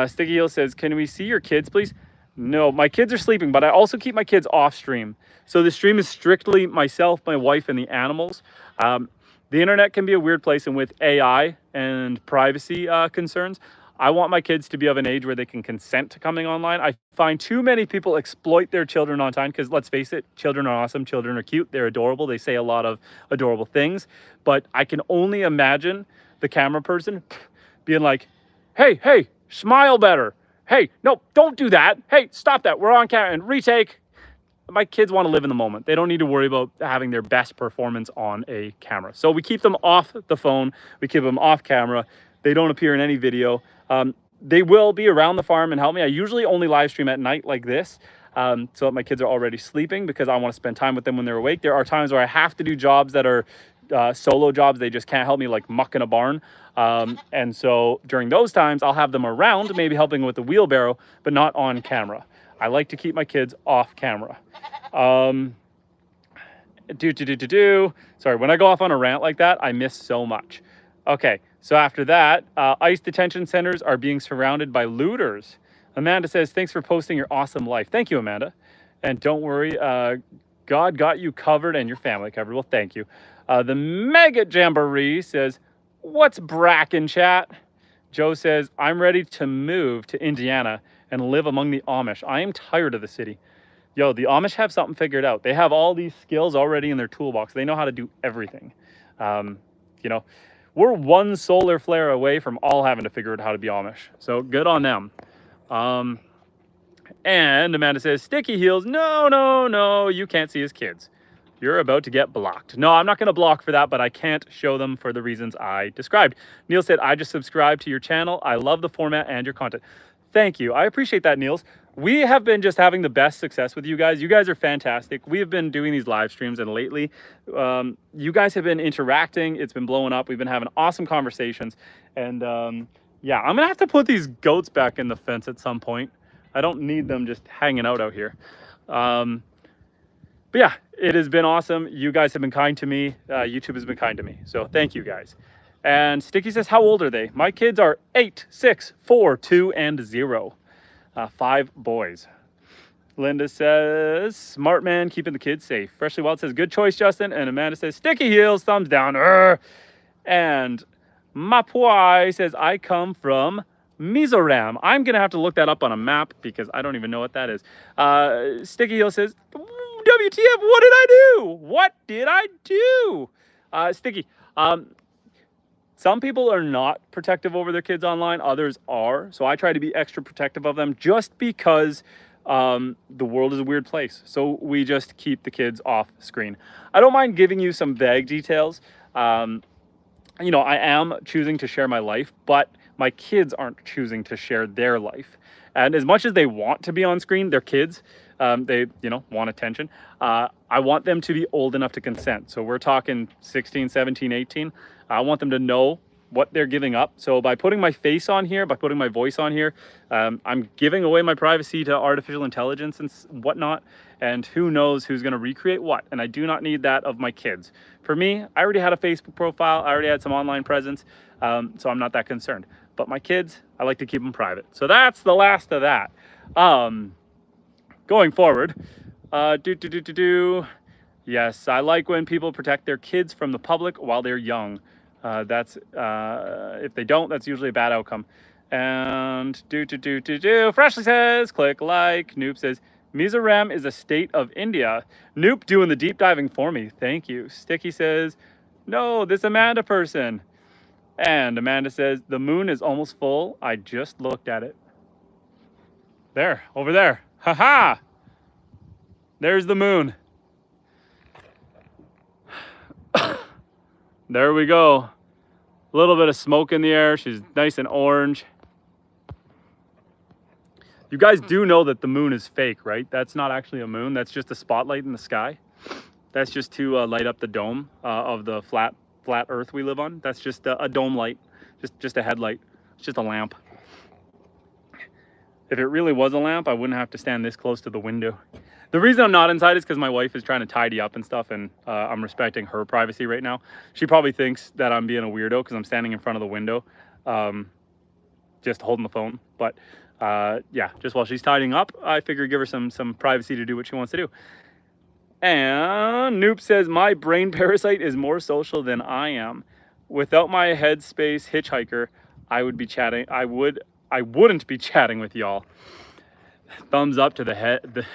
Sticky Heel says, can we see your kids, please? No, my kids are sleeping, but I also keep my kids off stream. So the stream is strictly myself, my wife, and the animals. The internet can be a weird place, and with AI and privacy concerns, I want my kids to be of an age where they can consent to coming online. I find too many people exploit their children online because, let's face it, children are awesome. Children are cute. They're adorable. They say a lot of adorable things. But I can only imagine the camera person being like, hey, smile better. Hey, no, don't do that. Hey, stop that. We're on camera and retake. My kids want to live in the moment. They don't need to worry about having their best performance on a camera. So we keep them off the phone. We keep them off camera. They don't appear in any video. They will be around the farm and help me. I usually only live stream at night like this, so that my kids are already sleeping, because I want to spend time with them when they're awake. There are times where I have to do jobs that are solo jobs. They just can't help me, like muck in a barn. And so during those times, I'll have them around, maybe helping with the wheelbarrow, but not on camera. I like to keep my kids off camera. Sorry, when I go off on a rant like that, I miss so much. Okay, so after that, ICE detention centers are being surrounded by looters. Amanda says, thanks for posting your awesome life. Thank you, Amanda. And don't worry, God got you covered and your family covered. Well, thank you. The Mega Jamboree says, what's Bracken, chat? Joe says, I'm ready to move to Indiana and live among the Amish. I am tired of the city. Yo, the Amish have something figured out. They have all these skills already in their toolbox. They know how to do everything. You know, we're one solar flare away from all having to figure out how to be Amish. So good on them. And Amanda says, Sticky Heels, no, you can't see his kids. You're about to get blocked. No, I'm not going to block for that, but I can't show them for the reasons I described. Neil said, I just subscribed to your channel. I love the format and your content. Thank you. I appreciate that, Niels. We have been just having the best success with you guys. You guys are fantastic. We have been doing these live streams, and lately, you guys have been interacting. It's been blowing up. We've been having awesome conversations. And yeah, I'm going to have to put these goats back in the fence at some point. I don't need them just hanging out here. But yeah, it has been awesome. You guys have been kind to me. YouTube has been kind to me. So thank you guys. And Sticky says, how old are they? My kids are 8, 6, 4, 2, and 0. 5 boys. Linda says, smart man keeping the kids safe. Freshly Wild says, good choice, Justin. And Amanda says, Sticky Heels, thumbs down. And Mapwai says, I come from Mizoram. I'm going to have to look that up on a map because I don't even know what that is. Sticky Heels says, WTF, what did I do? What did I do? Sticky, some people are not protective over their kids online. Others are. So I try to be extra protective of them just because the world is a weird place. So we just keep the kids off screen. I don't mind giving you some vague details. You know, I am choosing to share my life, but my kids aren't choosing to share their life. And as much as they want to be on screen, they're kids. They, you know, want attention. I want them to be old enough to consent. So we're talking 16, 17, 18. I want them to know what they're giving up. So by putting my face on here, by putting my voice on here, I'm giving away my privacy to artificial intelligence and whatnot. And who knows who's going to recreate what. And I do not need that of my kids. For me, I already had a Facebook profile. I already had some online presence. So I'm not that concerned. But my kids, I like to keep them private. So that's the last of that. Going forward, yes, I like when people protect their kids from the public while they're young. That's if they don't, that's usually a bad outcome. And Freshly says, click like. Noop says, Mizoram is a state of India. Noop doing the deep diving for me. Thank you. Sticky says, no, this Amanda person. And Amanda says, the moon is almost full. I just looked at it. There, over there. Haha! There's the moon. There we go. A little bit of smoke in the air. She's nice and orange. You guys do know that the moon is fake, right? That's not actually a moon. That's just a spotlight in the sky. That's just to light up the dome of the flat earth we live on. That's just a dome light, just a headlight. It's just a lamp. If it really was a lamp, I wouldn't have to stand this close to the window. The reason I'm not inside is because my wife is trying to tidy up and stuff, and I'm respecting her privacy right now. She probably thinks that I'm being a weirdo because I'm standing in front of the window, just holding the phone. But yeah, just while she's tidying up, I figure give her some privacy to do what she wants to do. And Noop says, my brain parasite is more social than I am. Without my headspace hitchhiker, I would be chatting. I would I wouldn't be chatting with y'all. Thumbs up to the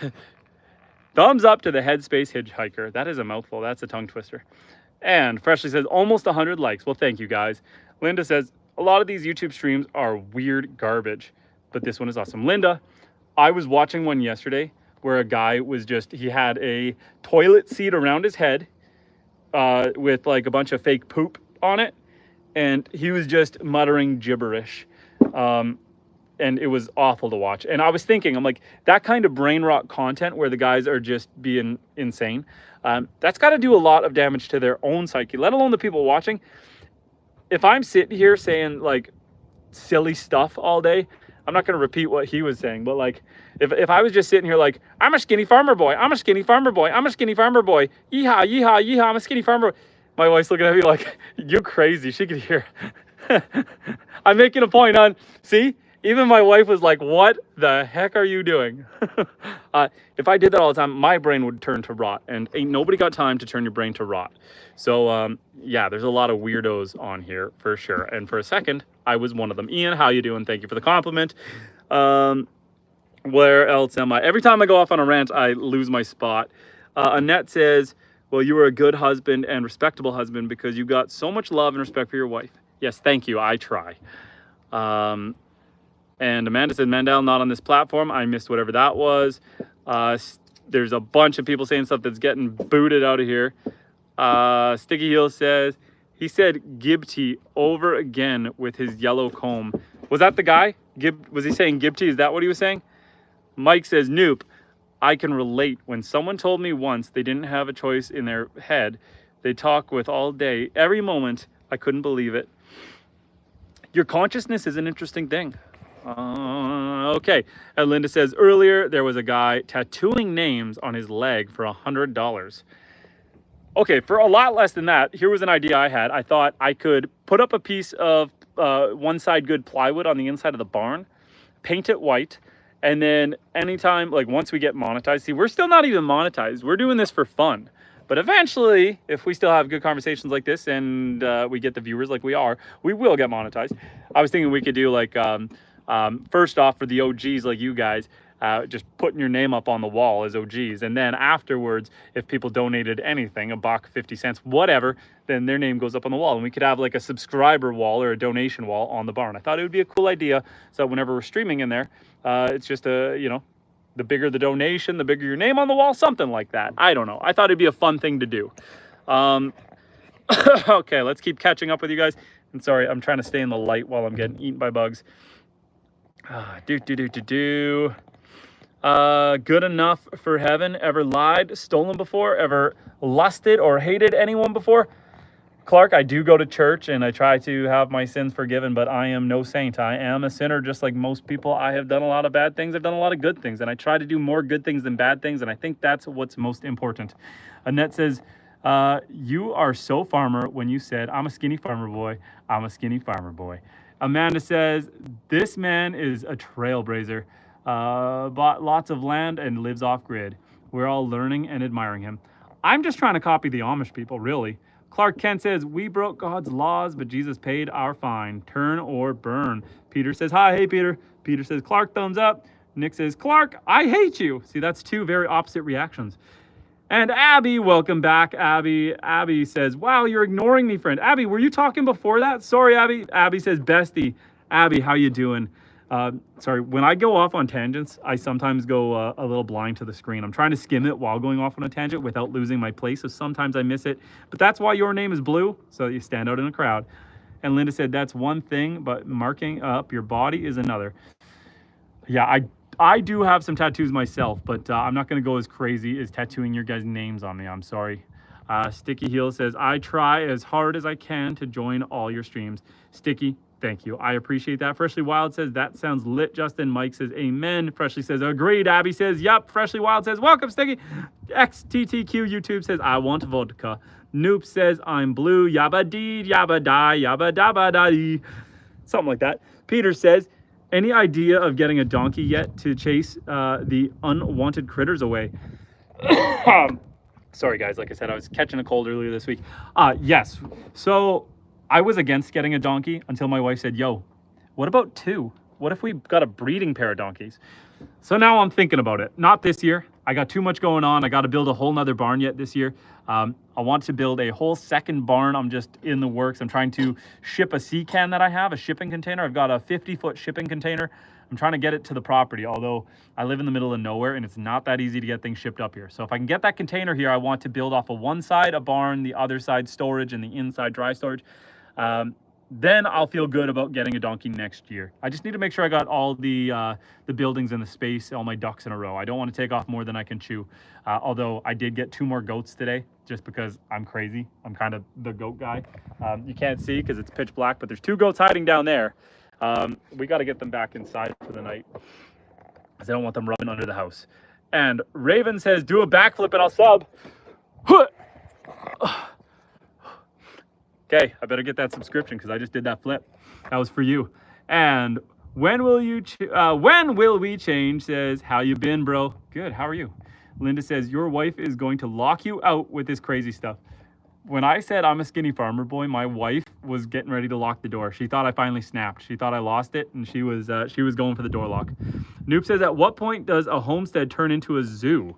thumbs up to the Headspace Hitchhiker. That is a mouthful. That's a tongue twister. And Freshly says almost 100 likes. Well, thank you guys. Linda says a lot of these YouTube streams are weird garbage, but this one is awesome. Linda, I was watching one yesterday where a guy was he had a toilet seat around his head with like a bunch of fake poop on it. And he was just muttering gibberish. And it was awful to watch. And I was thinking, I'm like, that kind of brain rot content where the guys are just being insane, that's got to do a lot of damage to their own psyche, let alone the people watching. If I'm sitting here saying like silly stuff all day, I'm not going to repeat what he was saying, but like if I was just sitting here like, I'm a skinny farmer boy, I'm a skinny farmer boy, I'm a skinny farmer boy, yeehaw, yeehaw, yeehaw, I'm a skinny farmer boy. My wife's looking at me like, you crazy. She could hear. I'm making a point on, see? Even my wife was like, what the heck are you doing? If I did that all the time, my brain would turn to rot. And ain't nobody got time to turn your brain to rot. So, yeah, there's a lot of weirdos on here for sure. And for a second, I was one of them. Ian, how you doing? Thank you for the compliment. Where else am I? Every time I go off on a rant, I lose my spot. Annette says, well, you were a good husband and respectable husband because you got so much love and respect for your wife. Yes, thank you. I try. And Amanda said, Mandel, not on this platform. I missed whatever that was. There's a bunch of people saying stuff that's getting booted out of here. Sticky Heel says, he said Gibty over again with his yellow comb. Was that the guy? Was he saying Gibty? Is that what he was saying? Mike says, Nope. I can relate. When someone told me once they didn't have a choice in their head, they talk with all day, every moment, I couldn't believe it. Your consciousness is an interesting thing. Okay. And Linda says, earlier there was a guy tattooing names on his leg for $100. Okay, for a lot less than that, here was an idea I had. I thought I could put up a piece of one side good plywood on the inside of the barn, paint it white, and then anytime, like once we get monetized, see, we're still not even monetized. We're doing this for fun. But eventually, if we still have good conversations like this and we get the viewers like we are, we will get monetized. I was thinking we could do like, first off for the OGs like you guys, just putting your name up on the wall as OGs. And then afterwards, if people donated anything, $1, 50 cents, whatever, then their name goes up on the wall. And we could have like a subscriber wall or a donation wall on the barn. I thought it would be a cool idea. So whenever we're streaming in there, it's just a, you know, the bigger the donation, the bigger your name on the wall, something like that. I don't know. I thought it'd be a fun thing to do. Okay, let's keep catching up with you guys. And sorry, I'm trying to stay in the light while I'm getting eaten by bugs. Good enough for heaven. Ever lied, stolen before? Ever lusted or hated anyone before? Clark, I do go to church and I try to have my sins forgiven, but I am no saint. I am a sinner just like most people. I have done a lot of bad things. I've done a lot of good things, and I try to do more good things than bad things, and I think that's what's most important. Annette says, you are so farmer when you said, I'm a skinny farmer boy. I'm a skinny farmer boy. Amanda says, this man is a trailblazer. Bought lots of land and lives off-grid. We're all learning and admiring him. I'm just trying to copy the Amish people, really. Clark Kent says, we broke God's laws, but Jesus paid our fine. Turn or burn. Peter says, hi, hey, Peter. Peter says, Clark, thumbs up. Nick says, Clark, I hate you. See, that's two very opposite reactions. And Abby, welcome back, Abby. Abby says, wow, you're ignoring me, friend. Abby, were you talking before that? Sorry, Abby. Abby says, bestie. Abby, how you doing? Sorry, when I go off on tangents, I sometimes go a little blind to the screen. I'm trying to skim it while going off on a tangent without losing my place, so sometimes I miss it. But that's why your name is blue, so that you stand out in a crowd. And Linda said, that's one thing, but marking up your body is another. Yeah, I do have some tattoos myself, but I'm not going to go as crazy as tattooing your guys' names on me. I'm sorry. Sticky Heel says, I try as hard as I can to join all your streams. Sticky, thank you. I appreciate that. Freshly Wild says, that sounds lit, Justin. Mike says, amen. Freshly says, agreed. Abby says, yep. Freshly Wild says, welcome, Sticky. XTTQ YouTube says, I want vodka. Noop says, I'm blue. Yabba dee, yabba die, yabba dabba da. Something like that. Peter says, any idea of getting a donkey yet to chase the unwanted critters away? Sorry, guys. Like I said, I was catching a cold earlier this week. So I was against getting a donkey until my wife said, yo, what about two? what if we got a breeding pair of donkeys? So now I'm thinking about it. Not this year. I got too much going on. I got to build a whole nother barn yet this year. I want to build a whole second barn. I'm just in the works. I'm trying to ship a sea can that I have, a shipping container. I've got a 50-foot shipping container. I'm trying to get it to the property, although I live in the middle of nowhere and it's not that easy to get things shipped up here. So if I can get that container here, I want to build off of one side a barn, the other side storage, and the inside dry storage. Then I'll feel good about getting a donkey next year. I just need to make sure I got all the buildings and the space, all my ducks in a row. I don't want to take off more than I can chew. Although I did get 2 more goats today, just because I'm crazy. I'm kind of the goat guy. You can't see because it's pitch black, but there's 2 goats hiding down there. We got to get them back inside for the night, because I don't want them rubbing under the house. And Raven says, do a backflip and I'll sub. Okay, I better get that subscription because I just did that flip. That was for you. And when will we change? Says, how you been, bro? Good, how are you? Linda says, your wife is going to lock you out with this crazy stuff. When I said I'm a skinny farmer boy, my wife was getting ready to lock the door. She thought I finally snapped. She thought I lost it, and she was going for the door lock. Noob says, at what point does a homestead turn into a zoo?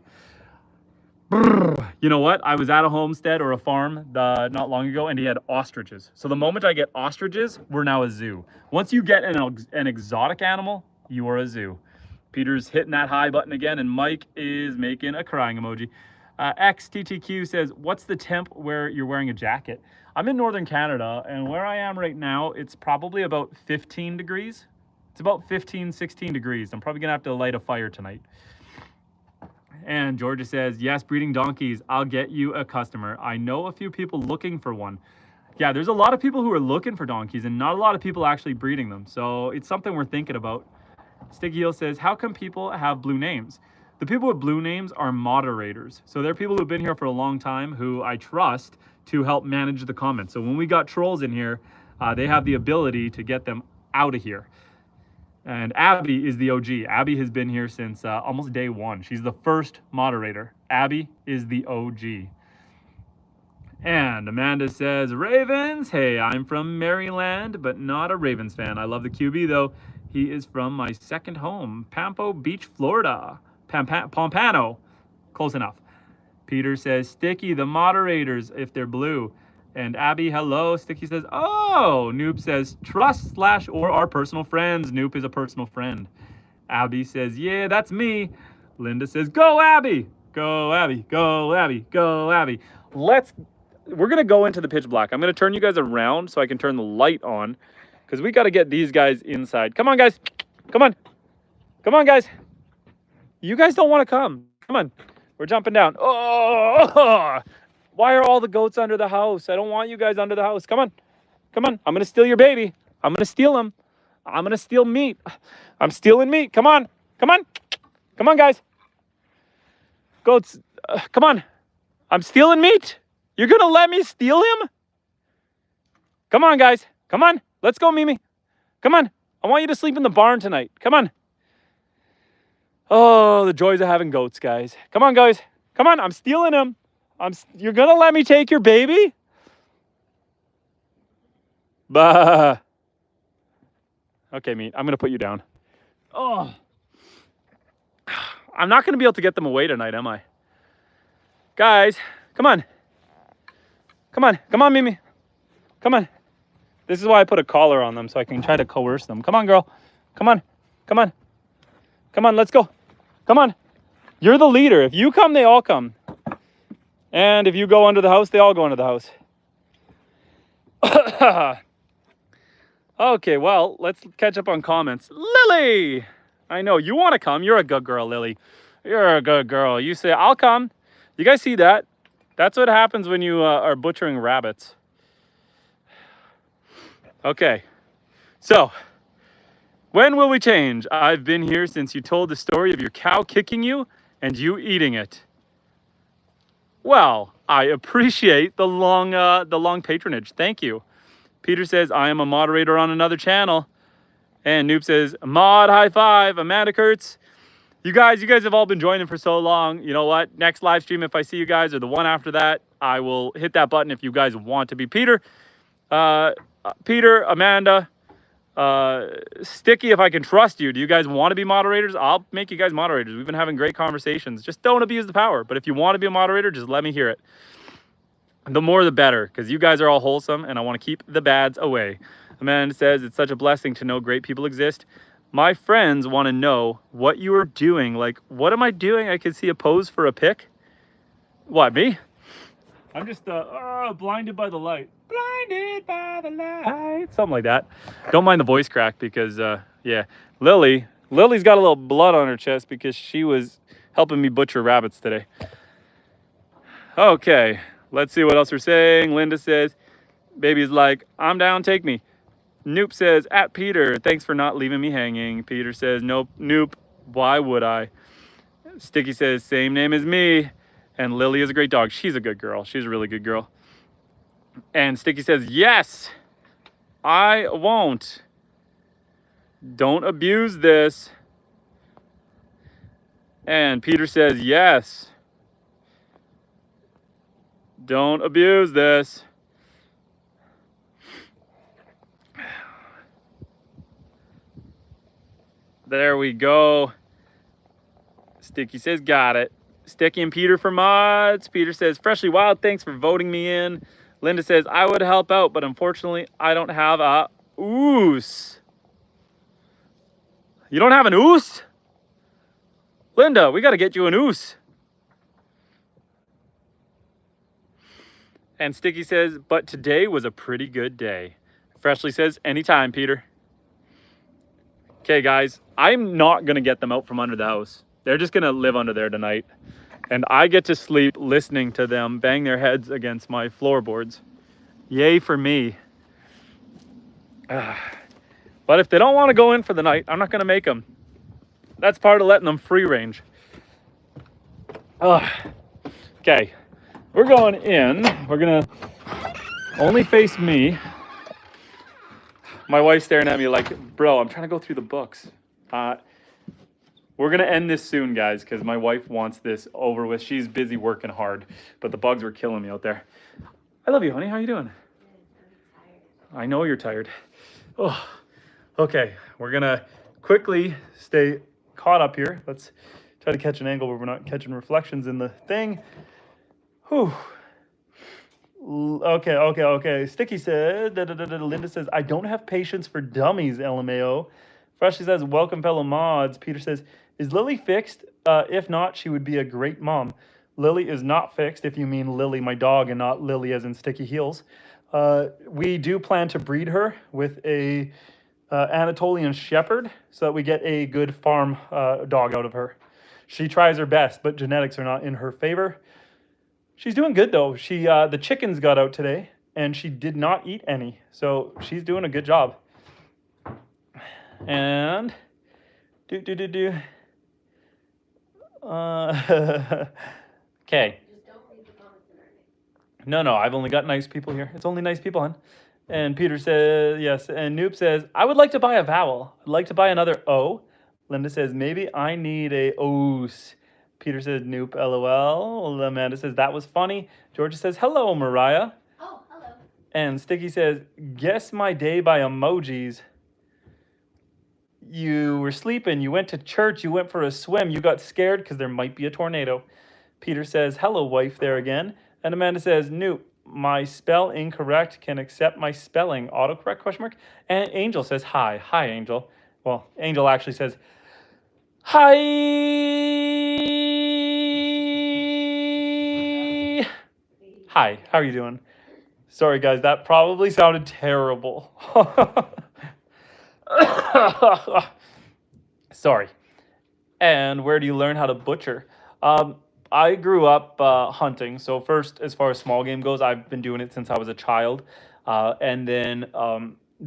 You know what? I was at a homestead or a farm not long ago, and he had ostriches. So the moment I get ostriches, we're now a zoo. Once you get an exotic animal, you are a zoo. Peter's hitting that high button again, and Mike is making a crying emoji. XTTQ says, what's the temp where you're wearing a jacket? I'm in northern Canada, and where I am right now, it's probably about 15 degrees. It's about 15, 16 degrees. I'm probably going to have to light a fire tonight. And Georgia says, yes, breeding donkeys. I'll get you a customer. I know a few people looking for one. Yeah, there's a lot of people who are looking for donkeys and not a lot of people actually breeding them. So it's something we're thinking about. Sticky Heel says, how come people have blue names? The people with blue names are moderators. So they're people who've been here for a long time who I trust to help manage the comments. So when we got trolls in here, they have the ability to get them out of here. And Abby is the OG. Abby has been here since almost day 1. She's the first moderator. Abby is the OG. And Amanda says, Ravens. Hey, I'm from Maryland, but not a Ravens fan. I love the QB, though. He is from my second home, Pampo Beach, Florida. Pompano. Close enough. Peter says, Sticky, the moderators, if they're blue. And Abby, hello. Sticky says, oh. Noob says, trust / or our personal friends. Noob is a personal friend. Abby says, yeah, that's me. Linda says, go Abby. Go Abby. Go Abby. Go Abby. We're going to go into the pitch black. I'm going to turn you guys around so I can turn the light on, because we got to get these guys inside. Come on, guys. Come on. Come on, guys. You guys don't want to come. Come on. We're jumping down. Oh! Why are all the goats under the house? I don't want you guys under the house. Come on. Come on. I'm going to steal your baby. I'm going to steal him. I'm going to steal meat. I'm stealing meat. Come on. Come on. Come on, guys. Goats. Come on. I'm stealing meat. You're going to let me steal him? Come on, guys. Come on. Let's go, Mimi. Come on. I want you to sleep in the barn tonight. Come on. Oh, the joys of having goats, guys. Come on, guys. Come on. I'm stealing him. You're going to let me take your baby? Bah. Okay, meat. I'm going to put you down. Oh. I'm not going to be able to get them away tonight, am I? Guys, come on. Come on. Come on, Mimi. Come on. This is why I put a collar on them, so I can try to coerce them. Come on, girl. Come on. Come on. Come on, let's go. Come on. You're the leader. If you come, they all come. And if you go under the house, they all go under the house. Okay, well, let's catch up on comments. Lily! I know, you want to come. You're a good girl, Lily. You're a good girl. You say, I'll come. You guys see that? That's what happens when you are butchering rabbits. Okay, so when will we change? I've been here since you told the story of your cow kicking you and you eating it. Well, I appreciate the long patronage. Thank you. Peter says, I am a moderator on another channel. And Noob says, mod high five. Amanda Kurtz. You guys have all been joining for so long. You know what? Next live stream, if I see you guys, or the one after that, I will hit that button if you guys want to be. Peter, Amanda, Sticky, if I can trust you. Do you guys want to be moderators? I'll make you guys moderators. We've been having great conversations. Just don't abuse the power. But if you want to be a moderator, just let me hear it. The more the better, because you guys are all wholesome and I want to keep the bads away. Amanda says, it's such a blessing to know great people exist. My friends want to know what you are doing. Like, what am I doing? I can see a pose for a pic. What, me? I'm just blinded by the light. Blinded by the light. Something like that. Don't mind the voice crack because, yeah. Lily's got a little blood on her chest because she was helping me butcher rabbits today. Okay, let's see what else we're saying. Linda says, baby's like, I'm down, take me. Noop says, at Peter, thanks for not leaving me hanging. Peter says, nope, Noop, why would I? Sticky says, same name as me. And Lily is a great dog. She's a good girl. She's a really good girl. And Sticky says, yes, I won't. Don't abuse this. And Peter says, yes. Don't abuse this. There we go. Sticky says, got it. Sticky and Peter for mods. Peter says, freshly wild, thanks for voting me in. Linda says, I would help out, but unfortunately, I don't have a oos. You don't have an oos? Linda, we got to get you an oos. And Sticky says, but today was a pretty good day. Freshly says, anytime, Peter. Okay, guys, I'm not going to get them out from under the house. They're just going to live under there tonight. And I get to sleep listening to them bang their heads against my floorboards. Yay for me. But if they don't want to go in for the night, I'm not going to make them. That's part of letting them free range. Okay, we're going in. We're going to only face me. My wife's staring at me like, bro, I'm trying to go through the books. We're going to end this soon, guys, because my wife wants this over with. She's busy working hard, but the bugs were killing me out there. I love you, honey. How are you doing? I know you're tired. Oh, okay. We're going to quickly stay caught up here. Let's try to catch an angle where we're not catching reflections in the thing. Whew. Okay. Sticky said, Linda says, I don't have patience for dummies, LMAO. Freshly says, welcome, fellow mods. Peter says, is Lily fixed? If not, she would be a great mom. Lily is not fixed, if you mean Lily, my dog, and not Lily as in Sticky Heels. We do plan to breed her with a Anatolian Shepherd so that we get a good farm dog out of her. She tries her best, but genetics are not in her favor. She's doing good, though. The chickens got out today, and she did not eat any. So she's doing a good job. And okay. No, I've only got nice people here. It's only nice people, hon. And Peter says, yes. And Noop says, I would like to buy a vowel. I'd like to buy another O. Linda says, maybe I need a O's. Peter says, Noop, LOL. Amanda says, that was funny. Georgia says, hello, Mariah. Oh, hello. And Sticky says, guess my day by emojis. You were sleeping, you went to church, you went for a swim, you got scared because there might be a tornado. Peter says, hello, wife, there again. And Amanda says, Noop, my spell incorrect, can accept my spelling, autocorrect, question mark. And Angel says, hi, Angel. Well, Angel actually says, hi. Hi, how are you doing? Sorry, guys, that probably sounded terrible. Sorry. And where do you learn how to butcher? I grew up hunting. So first, as far as small game goes, I've been doing it since I was a child. And then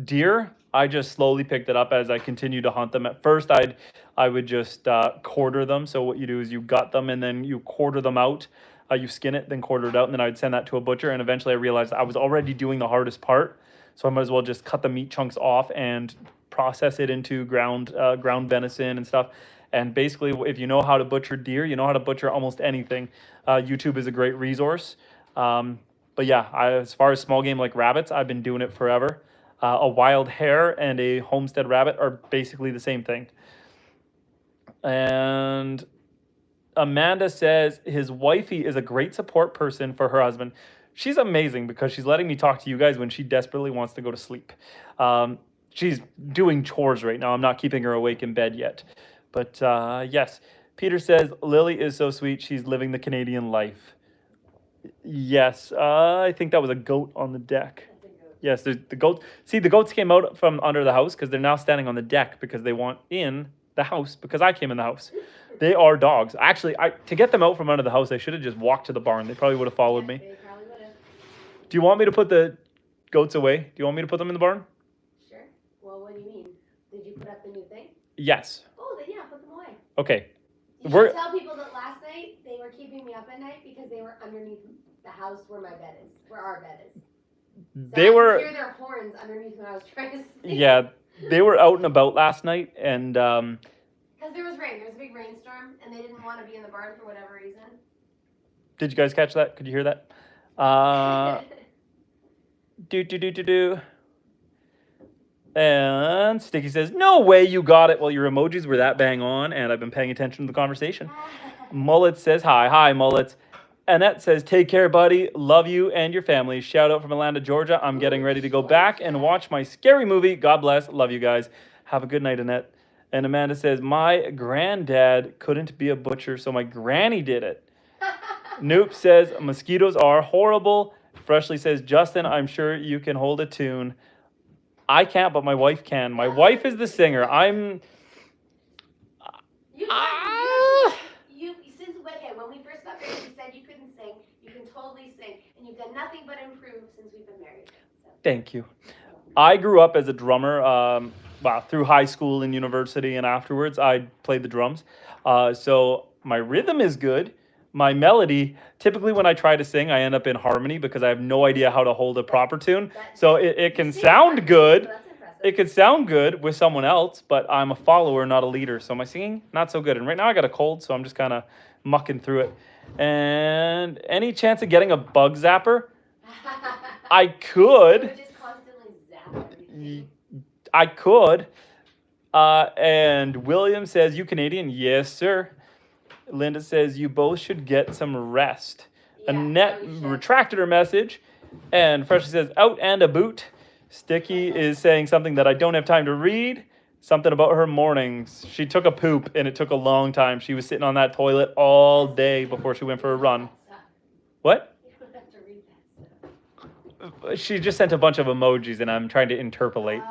deer, I just slowly picked it up as I continued to hunt them. At first, I would just quarter them. So what you do is you gut them and then you quarter them out. You skin it, then quarter it out, and then I'd send that to a butcher. And eventually I realized I was already doing the hardest part. So I might as well just cut the meat chunks off and process it into ground venison and stuff. And basically, if you know how to butcher deer, you know how to butcher almost anything. YouTube is a great resource. But yeah, as far as small game like rabbits, I've been doing it forever. A wild hare and a homestead rabbit are basically the same thing. And Amanda says his wifey is a great support person for her husband. She's amazing because she's letting me talk to you guys when she desperately wants to go to sleep. She's doing chores right now. I'm not keeping her awake in bed yet. But yes, Peter says Lily is so sweet. She's living the Canadian life. Yes, I think that was a goat on the deck. Yes, the goat. See, the goats came out from under the house because they're now standing on the deck because they want in the house because I came in the house. They are dogs. Actually, to get them out from under the house, I should have just walked to the barn. They probably would have followed me. They probably would have. Do you want me to put the goats away? Do you want me to put them in the barn? Sure. Well, what do you mean? Did you put up the new thing? Yes. Oh, then yeah, put them away. Okay. You should tell people that last night they were keeping me up at night because they were underneath the house where my bed is, where our bed is. So They were. hear their horns underneath when I was trying to sleep. Yeah, they were out and about last night, and Because there was rain. There was a big rainstorm, and they didn't want to be in the barn for whatever reason. did you guys catch that? Could you hear that? Do. And Sticky says, "No way you got it." Well, your emojis were that bang on, and I've been paying attention to the conversation. Mullet says, "Hi, Mullet." Annette says, "Take care, buddy. Love you and your family." Shout out from Atlanta, Georgia. I'm getting ready to go back and watch my scary movie. God bless. Love you guys. Have a good night, Annette. And Amanda says, "My granddad couldn't be a butcher, so my granny did it." Noop says, "Mosquitoes are horrible." Freshly says, "Justin, I'm sure you can hold a tune." I can't, but my wife can. My wife is the singer. When we first got married, you said you couldn't sing. You can totally sing, and you've done nothing but improve since we've been married. So. Thank you. I grew up as a drummer. Through high school and university, and afterwards, I played the drums. So my rhythm is good. My melody, typically when I try to sing, I end up in harmony because I have no idea how to hold a proper tune. So it can sound good. It could sound good with someone else, but I'm a follower, not a leader. So my singing, not so good. And right now I got a cold, so I'm just kind of mucking through it. And any chance of getting a bug zapper? I could. You would just constantly zap everything. I could. And William says, "You Canadian?" Yes, sir. Linda says, "You both should get some rest." Yeah, Annette retracted her message. And Freshly says, "Out and a boot." Sticky is saying something that I don't have time to read. Something about her mornings. She took a poop and it took a long time. She was sitting on that toilet all day before she went for a run. What? You don't have to read that stuff. She just sent a bunch of emojis and I'm trying to interpolate.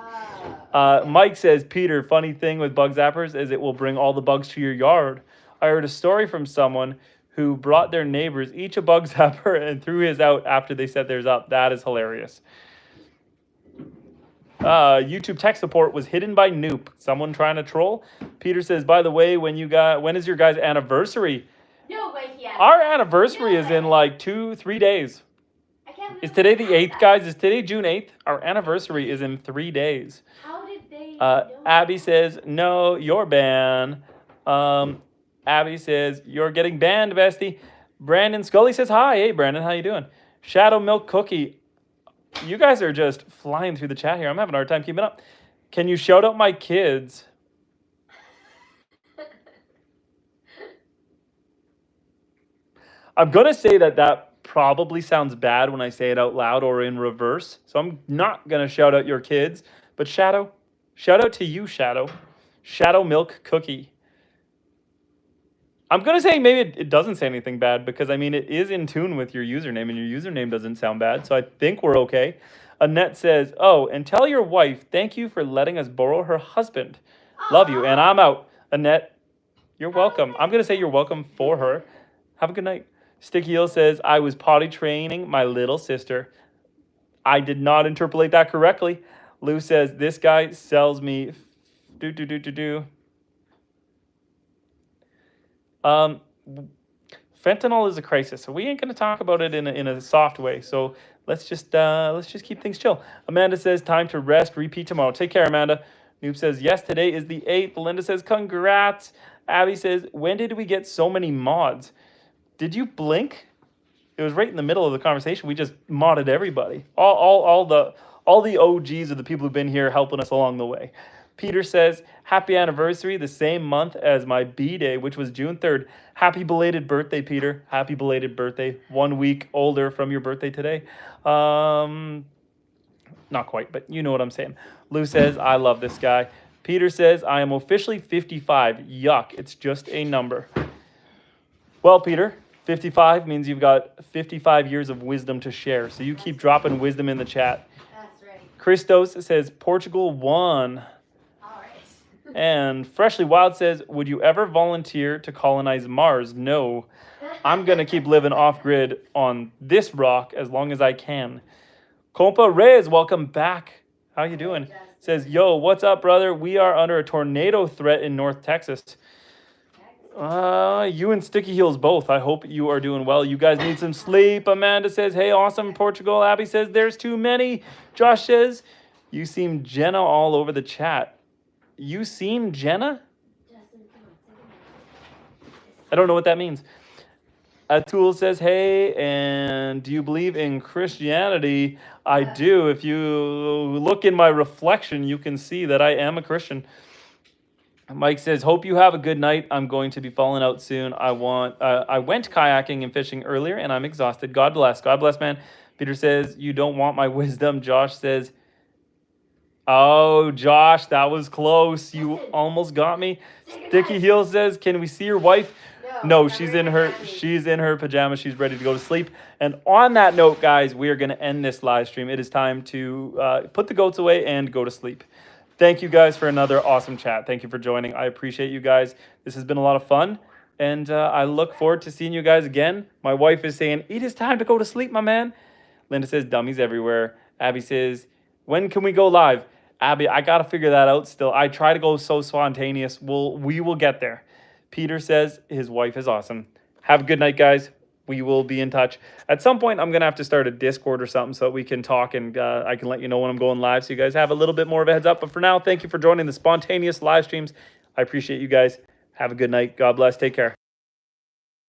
Mike says, "Peter, funny thing with bug zappers is it will bring all the bugs to your yard. I heard a story from someone who brought their neighbors each a bug zapper and threw his out after they set theirs up. That is hilarious." YouTube tech support was hidden by Noop. Someone trying to troll. Peter says, "By the way, when is your guys' anniversary?" No way, he asked. Our anniversary is in like 2-3 days. I can't believe Is today they the 8th, asked guys? Is today June 8th? Our anniversary is in 3 days. that. How did they know? Abby says, "No, you're banned." Abby says, "You're getting banned, bestie." Brandon Scully says, "Hi." Hey, Brandon, how you doing? Shadow Milk Cookie. You guys are just flying through the chat here. I'm having a hard time keeping up. Can you shout out my kids? I'm going to say that probably sounds bad when I say it out loud or in reverse. So I'm not going to shout out your kids. But Shadow, shout out to you, Shadow. Shadow Milk Cookie. I'm going to say maybe it doesn't say anything bad because, I mean, it is in tune with your username and your username doesn't sound bad. So I think we're okay. Annette says, "Oh, and tell your wife, thank you for letting us borrow her husband. Love you." And I'm out. Annette, you're welcome. I'm going to say you're welcome for her. Have a good night. Sticky Hill says, "I was potty training my little sister." I did not interpolate that correctly. Lou says, "This guy sells me fentanyl is a crisis, so we ain't gonna talk about it in a soft way. So let's just keep things chill." Amanda says, "Time to rest. Repeat tomorrow." Take care, Amanda. Noob says, "Yes, today is the 8th. Linda says, "Congrats." Abby says, "When did we get so many mods?" Did you blink? It was right in the middle of the conversation. We just modded everybody. All All the OGs are the people who've been here helping us along the way. Peter says, happy anniversary, the same month as my B-Day, which was June 3rd. Happy belated birthday, Peter. Happy belated birthday. 1 week older from your birthday today. Not quite, but you know what I'm saying. Lou says, I love this guy. Peter says, I am officially 55. Yuck, it's just a number. Well, Peter, 55 means you've got 55 years of wisdom to share. So you keep dropping wisdom in the chat. That's right. Christos says, Portugal won. And Freshly Wild says, would you ever volunteer to colonize Mars? No. I'm going to keep living off-grid on this rock as long as I can. Compa Reyes, welcome back. How you doing? Says, yo, what's up, brother? We are under a tornado threat in North Texas. You and Sticky Heels both. I hope you are doing well. You guys need some sleep. Amanda says, hey, awesome, Portugal. Abby says, there's too many. Josh says, you seem Jenna all over the chat. You seen Jenna? I don't know what that means. Atul says, hey, and do you believe in Christianity? I do. If you look in my reflection, you can see that I am a Christian. Mike says, hope you have a good night. I'm going to be falling out soon. I went kayaking and fishing earlier, and I'm exhausted. God bless. God bless, man. Peter says, you don't want my wisdom. Josh says, oh, Josh, that was close. You almost got me. Sticky Heel says, can we see your wife? No, she's in her pajamas. She's ready to go to sleep. And on that note, guys, we are going to end this live stream. It is time to put the goats away and go to sleep. Thank you guys for another awesome chat. Thank you for joining. I appreciate you guys. This has been a lot of fun. And I look forward to seeing you guys again. My wife is saying, it is time to go to sleep, my man. Linda says, dummies everywhere. Abby says, when can we go live? Abby, I got to figure that out still. I try to go so spontaneous. We will get there. Peter says his wife is awesome. Have a good night, guys. We will be in touch. At some point, I'm going to have to start a Discord or something so that we can talk and I can let you know when I'm going live so you guys have a little bit more of a heads up. But for now, thank you for joining the spontaneous live streams. I appreciate you guys. Have a good night. God bless. Take care.